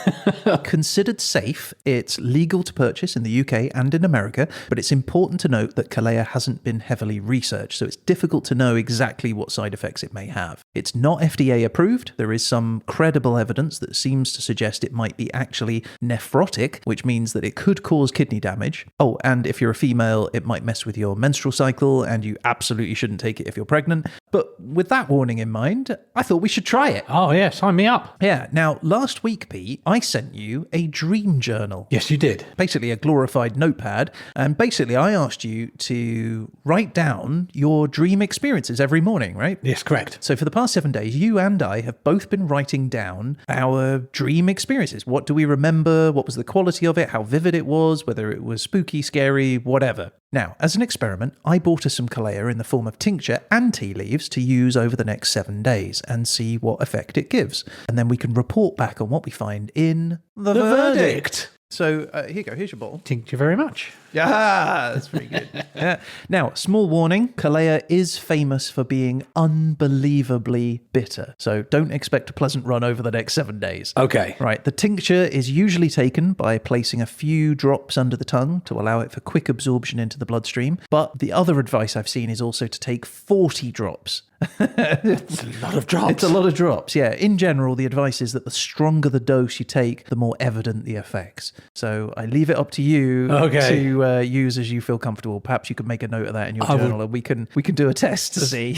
S2: Considered safe, it's legal to purchase in the UK and in America, but it's important to note that Kalea hasn't been heavily researched, so it's difficult to know exactly what side effects it may have. It's not FDA approved. There is some credible evidence that seems to suggest it might be actually nephrotic, which means that it could cause kidney damage. Oh, and if you're a female, it might mess with your menstrual cycle, and you absolutely shouldn't take it if you're pregnant. But with that warning in mind, I thought we should try it.
S1: Oh, yeah, sign me up.
S2: Yeah, now, last week, Pete, I sent you a dream journal.
S1: Yes, you did.
S2: Basically a glorified notepad, and basically I asked you to write down your dream experiences every morning, right?
S1: Yes, correct.
S2: So for the past 7 days, you and I have both been writing down our dream experiences. What do we remember? What was the quality of it? How vivid it was? Whether it was spooky, scary, whatever. Now, as an experiment, I bought us some Kalea in the form of tincture and tea leaves to use over the next 7 days and see what effect it gives. And then we can report back on what we find in the verdict. So here you go. Here's your bottle.
S1: Thank you very much.
S2: Yeah, that's pretty good. Now, small warning, Kalea is famous for being unbelievably bitter. So don't expect a pleasant run over the next 7 days.
S1: Okay.
S2: Right, the tincture is usually taken by placing a few drops under the tongue to allow it for quick absorption into the bloodstream. But the other advice I've seen is also to take 40 drops.
S1: It's a lot of drops.
S2: It's a lot of drops, yeah. In general, the advice is that the stronger the dose you take, the more evident the effects. So I leave it up to you to use as you feel comfortable. Perhaps you could make a note of that in your journal, and we can do a test to see.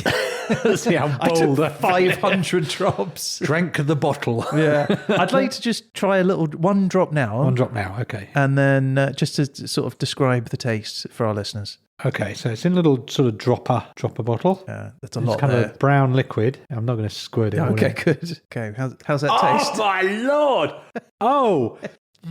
S1: See how bold.
S2: I took 500 drops.
S1: Drank the bottle.
S2: Yeah. I'd like to just try one drop now.
S1: One drop now, okay.
S2: And then just to sort of describe the taste for our listeners.
S1: Okay, so it's in a little sort of dropper bottle.
S2: Yeah, that's a lot.
S1: It's kind of a brown liquid. I'm not going to squirt it.
S2: Okay, good. Okay, how's that taste?
S1: Oh my lord!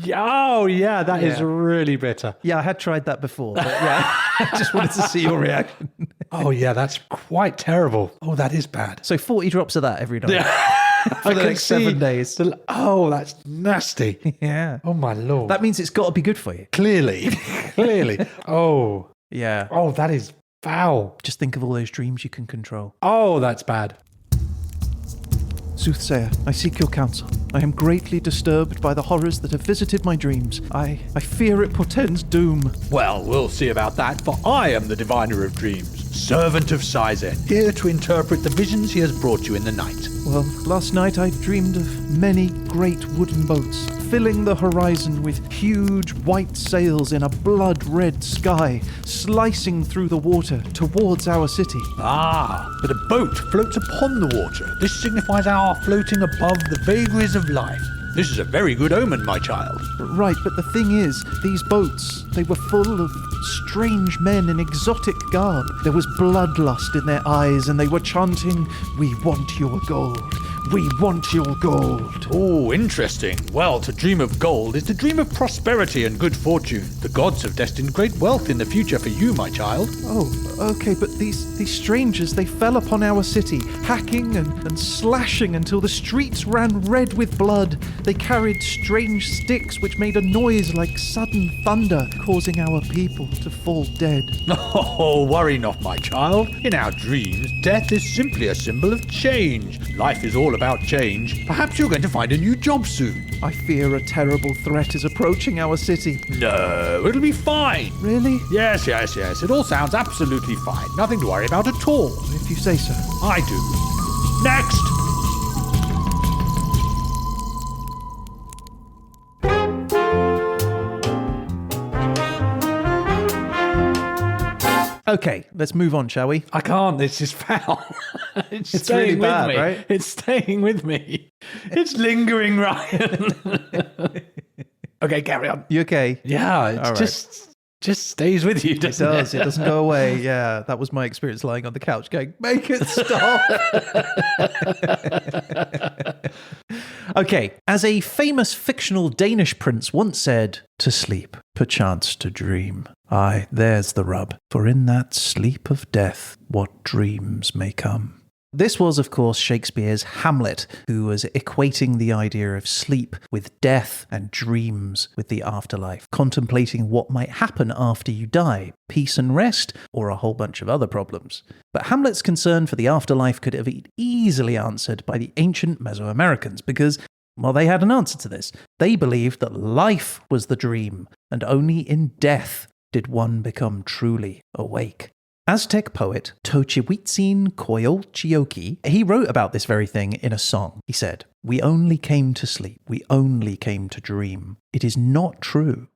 S1: Yeah, that is really bitter.
S2: Yeah, I had tried that before, but yeah, I just wanted to see your reaction.
S1: Oh yeah, that's quite terrible. Oh, that is bad.
S2: So 40 drops of that every night.
S1: Yeah.
S2: for the next 7 days.
S1: Oh, that's nasty.
S2: Yeah.
S1: Oh, my Lord.
S2: That means it's got to be good for you.
S1: Clearly. Oh.
S2: Yeah.
S1: Oh, that is foul.
S2: Just think of all those dreams you can control.
S1: Oh, that's bad.
S3: Soothsayer, I seek your counsel. I am greatly disturbed by the horrors that have visited my dreams. I fear it portends doom.
S4: Well, we'll see about that, for I am the diviner of dreams, servant of Sizen, here to interpret the visions he has brought you in the night.
S3: Well, last night I dreamed of many great wooden boats, filling the horizon with huge white sails in a blood-red sky, slicing through the water towards our city.
S4: Ah, but a boat floats upon the water. This signifies our floating above the vagaries of life. This is a very good omen, my child.
S3: Right, but the thing is, these boats, they were full of strange men in exotic garb. There was bloodlust in their eyes, and they were chanting, "We want your gold. We want your gold."
S4: Oh, interesting. Well, to dream of gold is to dream of prosperity and good fortune. The gods have destined great wealth in the future for you, my child.
S3: Oh, okay, but these strangers, they fell upon our city, hacking and slashing until the streets ran red with blood. They carried strange sticks which made a noise like sudden thunder, causing our people to fall dead.
S4: Oh, worry not, my child. In our dreams, death is simply a symbol of change. Life is all about change. Perhaps you're going to find a new job soon.
S3: I fear a terrible threat is approaching our city.
S4: No, it'll be fine.
S3: Really?
S4: Yes. It all sounds absolutely fine. Nothing to worry about at all.
S3: If you say so.
S4: I do. Next!
S2: Okay, let's move on, shall we?
S1: I can't. It's just foul. It's
S2: really
S1: staying
S2: bad,
S1: with me.
S2: right?
S1: It's staying with me. It's lingering, Ryan. Okay, carry on.
S2: You okay?
S1: Yeah, it's
S2: All right.
S1: just stays with you,
S2: It
S1: doesn't
S2: does. It doesn't go away. Yeah, that was my experience lying on the couch going, make it stop. Okay, as a famous fictional Danish prince once said, "To sleep, perchance to dream. Aye, there's the rub. For in that sleep of death, what dreams may come." This was, of course, Shakespeare's Hamlet, who was equating the idea of sleep with death and dreams with the afterlife, contemplating what might happen after you die, peace and rest, or a whole bunch of other problems. But Hamlet's concern for the afterlife could have been easily answered by the ancient Mesoamericans because, well, they had an answer to this. They believed that life was the dream, and only in death did one become truly awake. Aztec poet Tochihuitzin Coyolxauhqui, he wrote about this very thing in a song. He said, "We only came to sleep, we only came to dream. It is not true.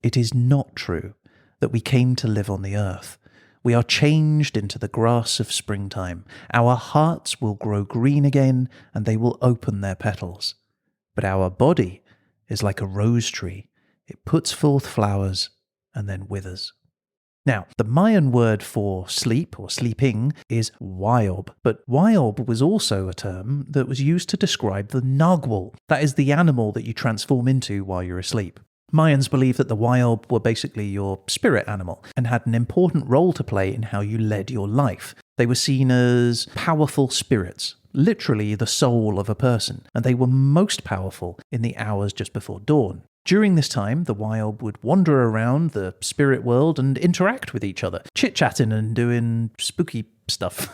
S2: It is not true that we came to live on the earth. We are changed into the grass of springtime. Our hearts will grow green again, and they will open their petals. But our body is like a rose tree. It puts forth flowers and then withers." Now, the Mayan word for sleep or sleeping is Wayob, but Wayob was also a term that was used to describe the Nagual, that is the animal that you transform into while you're asleep. Mayans believed that the Wayob were basically your spirit animal and had an important role to play in how you led your life. They were seen as powerful spirits, literally the soul of a person, and they were most powerful in the hours just before dawn. During this time, the Wayob would wander around the spirit world and interact with each other, chit-chatting and doing spooky stuff.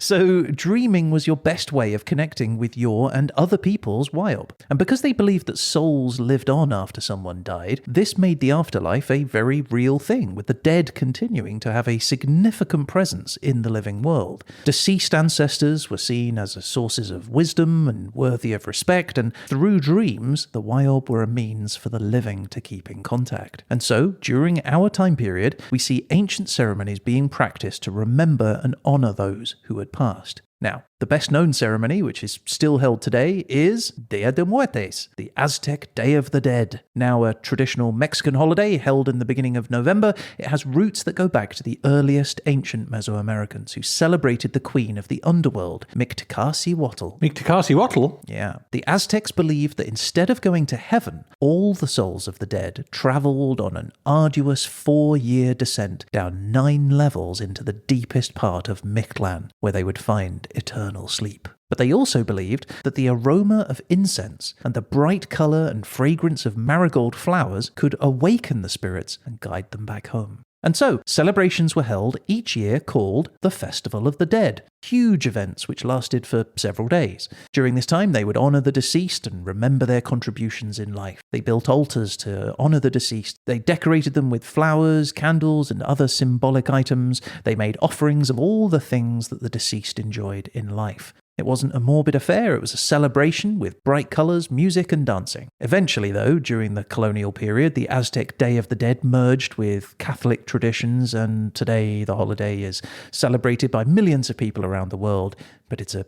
S2: So dreaming was your best way of connecting with your and other people's Wayob. And because they believed that souls lived on after someone died, this made the afterlife a very real thing, with the dead continuing to have a significant presence in the living world. Deceased ancestors were seen as sources of wisdom and worthy of respect, and through dreams, the Wayob were a means for the living to keep in contact. And so, during our time period, we see ancient ceremonies being practiced to remember and honour those who had passed. Now, the best known ceremony, which is still held today, is Día de Muertos, the Aztec Day of the Dead. Now a traditional Mexican holiday held in the beginning of November, it has roots that go back to the earliest ancient Mesoamericans who celebrated the queen of the underworld, Mictacasihuatl.
S1: Mictacasihuatl?
S2: Yeah. The Aztecs believed that instead of going to heaven, all the souls of the dead travelled on an arduous 4-year descent down 9 levels into the deepest part of Mictlan, where they would find eternal sleep. But they also believed that the aroma of incense and the bright colour and fragrance of marigold flowers could awaken the spirits and guide them back home. And so, celebrations were held each year called the Festival of the Dead, huge events which lasted for several days. During this time, they would honour the deceased and remember their contributions in life. They built altars to honour the deceased. They decorated them with flowers, candles, and other symbolic items. They made offerings of all the things that the deceased enjoyed in life. It wasn't a morbid affair, it was a celebration with bright colours, music and dancing. Eventually, though, during the colonial period, the Aztec Day of the Dead merged with Catholic traditions, and today the holiday is celebrated by millions of people around the world, but it's a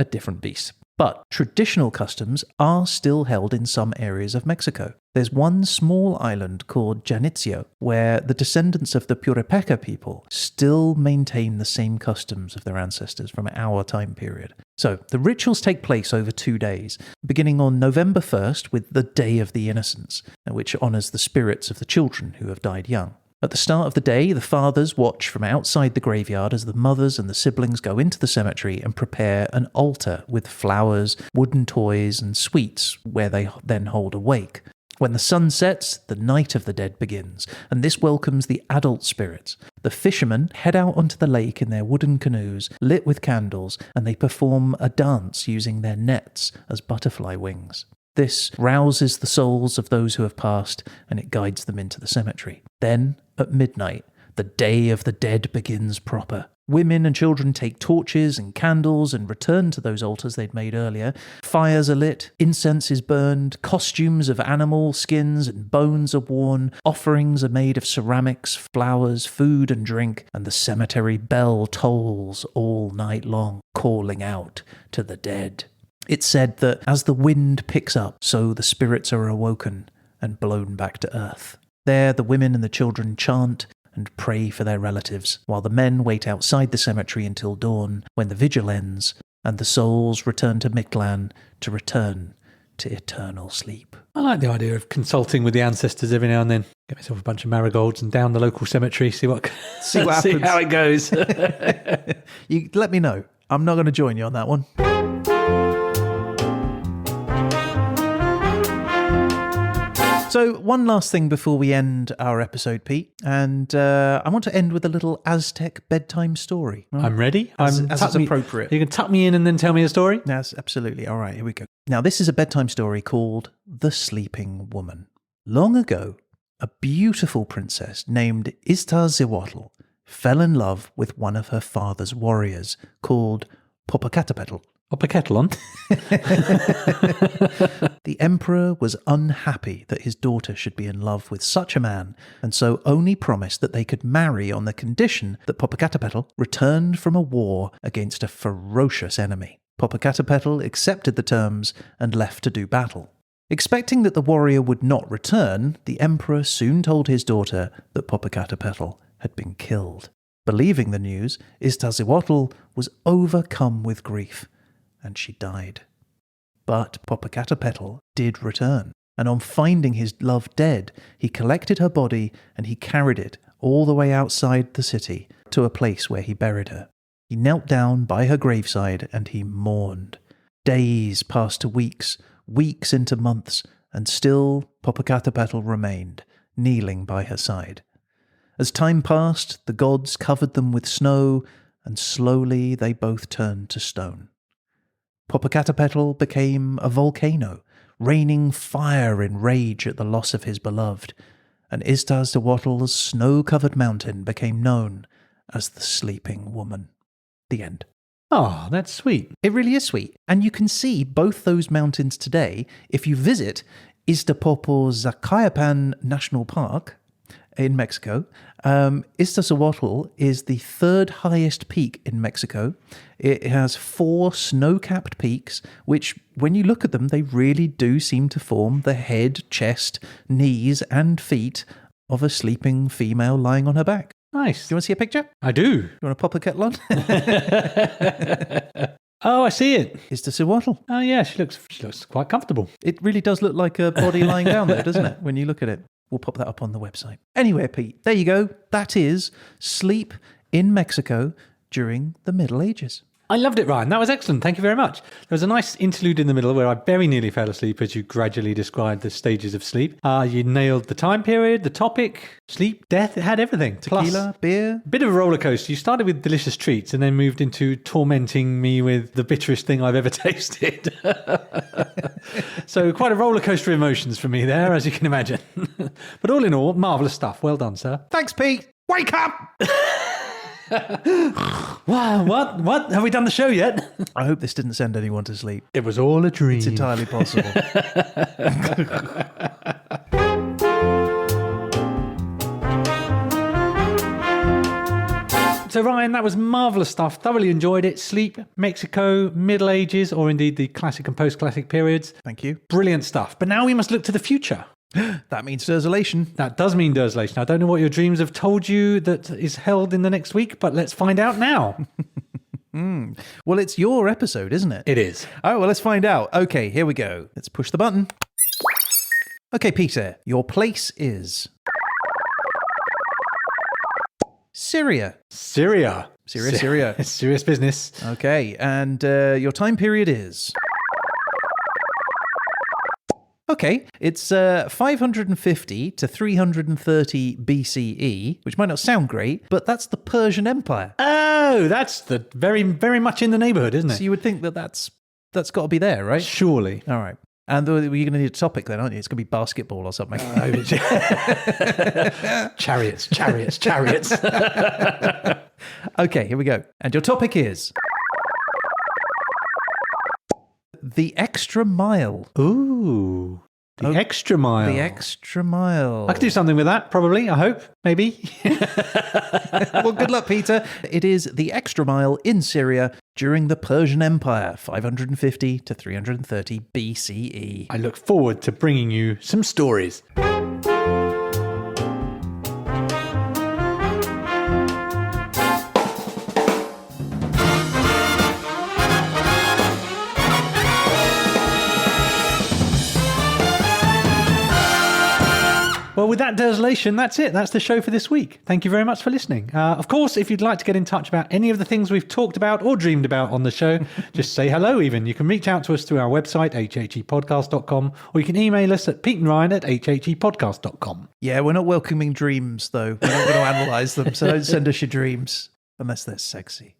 S2: different beast. But traditional customs are still held in some areas of Mexico. There's one small island called Janitzio, where the descendants of the Purepeca people still maintain the same customs of their ancestors from our time period. So, the rituals take place over 2 days, beginning on November 1st with the Day of the Innocents, which honours the spirits of the children who have died young. At the start of the day, the fathers watch from outside the graveyard as the mothers and the siblings go into the cemetery and prepare an altar with flowers, wooden toys, and sweets, where they then hold a wake. When the sun sets, the night of the dead begins, and this welcomes the adult spirits. The fishermen head out onto the lake in their wooden canoes, lit with candles, and they perform a dance using their nets as butterfly wings. This rouses the souls of those who have passed, and it guides them into the cemetery. Then, at midnight, the Day of the Dead begins proper. Women and children take torches and candles and return to those altars they'd made earlier. Fires are lit, incense is burned, costumes of animal skins and bones are worn, offerings are made of ceramics, flowers, food and drink, and the cemetery bell tolls all night long, calling out to the dead. It's said that as the wind picks up, so the spirits are awoken and blown back to earth. There, the women and the children chant and pray for their relatives, while the men wait outside the cemetery until dawn, when the vigil ends, and the souls return to Mictlan to return to eternal sleep.
S1: I like the idea of consulting with the ancestors every now and then. Get myself a bunch of marigolds and down the local cemetery, see what happens. See how it goes.
S2: You let me know. I'm not going to join you on that one. So one last thing before we end our episode, Pete, and I want to end with a little Aztec bedtime story.
S1: Right? I'm ready.
S2: As is appropriate.
S1: You can tuck me in and then tell me a story?
S2: Yes, absolutely. All right, here we go. Now, this is a bedtime story called The Sleeping Woman. Long ago, a beautiful princess named Iztaccíhuatl fell in love with one of her father's warriors called Popocatépetl.
S1: Pop a kettle on.
S2: The emperor was unhappy that his daughter should be in love with such a man, and so only promised that they could marry on the condition that Popocatépetl returned from a war against a ferocious enemy. Popocatépetl accepted the terms and left to do battle. Expecting that the warrior would not return, the emperor soon told his daughter that Popocatépetl had been killed. Believing the news, Iztaccíhuatl was overcome with grief, and she died. But Popocatépetl did return, and on finding his love dead, he collected her body and he carried it all the way outside the city to a place where he buried her. He knelt down by her graveside and he mourned. Days passed to weeks, weeks into months, and still Popocatépetl remained, kneeling by her side. As time passed, the gods covered them with snow, and slowly they both turned to stone. Popocatépetl became a volcano, raining fire in rage at the loss of his beloved, and Iztaccíhuatl's snow-covered mountain became known as the Sleeping Woman. The end.
S1: Oh, that's sweet.
S2: It really is sweet. And you can see both those mountains today if you visit Iztapopo-Zacayapan National Park in Mexico. Iztaccíhuatl is the third highest peak in Mexico. It has 4 snow-capped peaks, which, when you look at them, they really do seem to form the head, chest, knees, and feet of a sleeping female lying on her back.
S1: Nice.
S2: Do you want to see a picture?
S1: I do.
S2: You want to pop a kettle on?
S1: Oh, I see it.
S2: Iztaccíhuatl.
S1: Oh, yeah, she looks quite comfortable.
S2: It really does look like a body lying down there, doesn't it, when you look at it? We'll pop that up on the website. Anyway, Pete, there you go. That is sleep in Mexico during the Middle Ages.
S1: I loved it, Ryan. That was excellent. Thank you very much. There was a nice interlude in the middle where I very nearly fell asleep as you gradually described the stages of sleep. You nailed the time period, the topic, sleep, death. It had everything.
S2: Tequila, beer.
S1: Bit of a roller coaster. You started with delicious treats and then moved into tormenting me with the bitterest thing I've ever tasted. So quite a roller coaster of emotions for me there, as you can imagine. But all in all, marvellous stuff. Well done, sir.
S2: Thanks, Pete. Wake up!
S1: Wow, what? Have we done the show yet?
S2: I hope this didn't send anyone to sleep.
S1: It was all a dream.
S2: It's entirely possible.
S1: So Ryan, that was marvellous stuff. Thoroughly enjoyed it. Sleep, Mexico, Middle Ages, or indeed the classic and post-classic periods.
S2: Thank you.
S1: Brilliant stuff. But now we must look to the future.
S2: That means Derzolation.
S1: That does mean Derzolation. I don't know what your dreams have told you that is held in the next week, but let's find out now.
S2: Well, it's your episode, isn't it?
S1: It is.
S2: Oh, well, let's find out. Okay, here we go. Let's push the button. Okay, Peter, your place is... Syria.
S1: Syria.
S2: Syria.
S1: It's serious business.
S2: Okay, and your time period is... Okay, it's 550 to 330 BCE, which might not sound great, but that's the Persian Empire.
S1: Oh, that's the very, very much in the neighbourhood, isn't it?
S2: So you would think that that's got to be there, right?
S1: Surely.
S2: All right. And you're going to need a topic then, aren't you? It's going to be basketball or something.
S1: Chariots.
S2: Okay, here we go. And your topic is... The extra mile.
S1: Ooh. The extra mile.
S2: The extra mile.
S1: I could do something with that, probably, I hope, maybe.
S2: Well, good luck, Peter. It is the extra mile in Syria during the Persian Empire, 550 to 330 BCE.
S1: I look forward to bringing you some stories. Well, with that Derzolation, that's it. That's the show for this week. Thank you very much for listening. Of course, if you'd like to get in touch about any of the things we've talked about or dreamed about on the show, just say hello even. You can reach out to us through our website, hhepodcast.com, or you can email us at peteandryan@hhepodcast.com.
S2: Yeah, we're not welcoming dreams, though. We're not going to analyse them, so don't send us your dreams, unless they're sexy.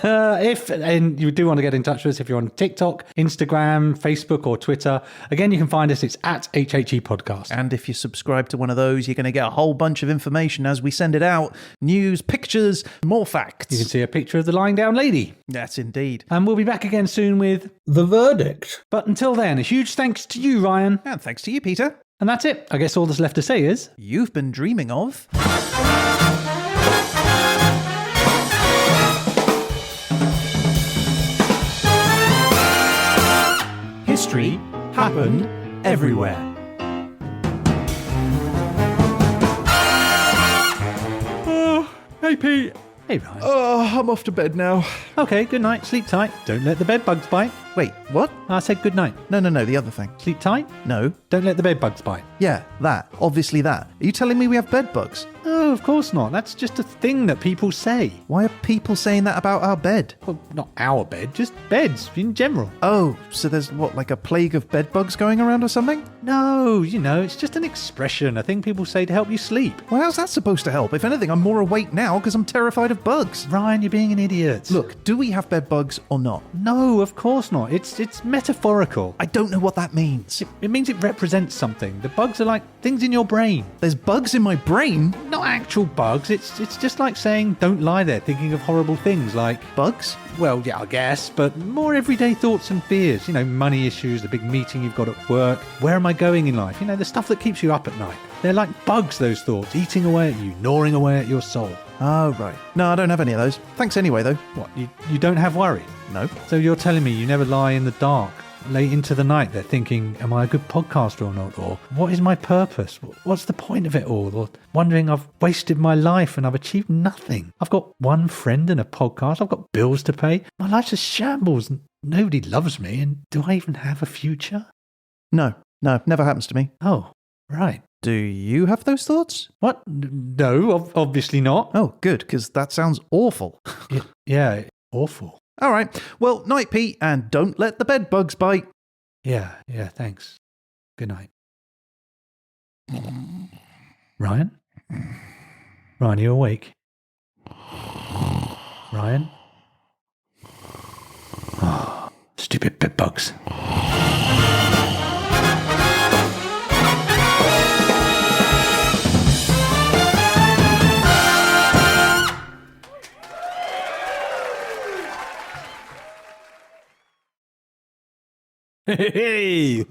S1: And you do want to get in touch with us if you're on TikTok, Instagram, Facebook, or Twitter. Again, you can find us. It's at HHE Podcast.
S2: And if you subscribe to one of those, you're going to get a whole bunch of information as we send it out. News, pictures, more facts.
S1: You can see a picture of the lying down lady.
S2: Yes, indeed.
S1: And we'll be back again soon with
S4: The Verdict.
S1: But until then, a huge thanks to you, Ryan.
S2: And thanks to you, Peter.
S1: And that's it. I guess all that's left to say is...
S2: You've been dreaming of...
S3: History happened everywhere. Oh, hey Pete.
S1: Hey, Ryan.
S3: Oh, I'm off to bed now.
S1: Okay, good night. Sleep tight. Don't let the bed bugs bite.
S2: Wait, what?
S1: I said good night.
S2: No, the other thing.
S1: Sleep tight.
S2: No.
S1: Don't let the bed bugs bite.
S2: Yeah, that. Obviously that. Are you telling me we have bed bugs?
S1: Oh, of course not. That's just a thing that people say.
S2: Why are people saying that about our bed?
S1: Well, not our bed, just beds in general.
S2: Oh, so there's what, like a plague of bed bugs going around or something?
S1: No, it's just an expression, a thing people say to help you sleep.
S2: Well, how's that supposed to help? If anything, I'm more awake now because I'm terrified of bugs.
S1: Ryan, you're being an idiot.
S2: Look, do we have bed bugs or not?
S1: No, of course not. It's metaphorical.
S2: I don't know what that means.
S1: It means it represents something. The bugs are like things in your brain.
S2: There's bugs in my brain?
S1: Not actual bugs. It's just like saying don't lie there thinking of horrible things like...
S2: Bugs?
S1: Well, yeah, I guess, but more everyday thoughts and fears. Money issues, the big meeting you've got at work. Where am I going in life? The stuff that keeps you up at night. They're like bugs, those thoughts, eating away at you, gnawing away at your soul.
S2: Oh, right. No, I don't have any of those. Thanks anyway, though.
S1: What, you don't have worry?
S2: No.
S1: So you're telling me you never lie in the dark, late into the night, they're thinking, am I a good podcaster or not? Or what is my purpose? What's the point of it all? Or wondering I've wasted my life and I've achieved nothing. I've got one friend and a podcast. I've got bills to pay. My life's a shambles and nobody loves me. And do I even have a future?
S2: No, never happens to me.
S1: Oh, right.
S2: Do you have those thoughts?
S1: What? No, obviously not.
S2: Oh, good, because that sounds awful.
S1: Yeah, awful.
S2: All right. Well, night, Pete, and don't let the bed bugs bite.
S1: Yeah, thanks. Good night. Ryan? Ryan, are you awake? Ryan? Oh, stupid bed bugs. Hey!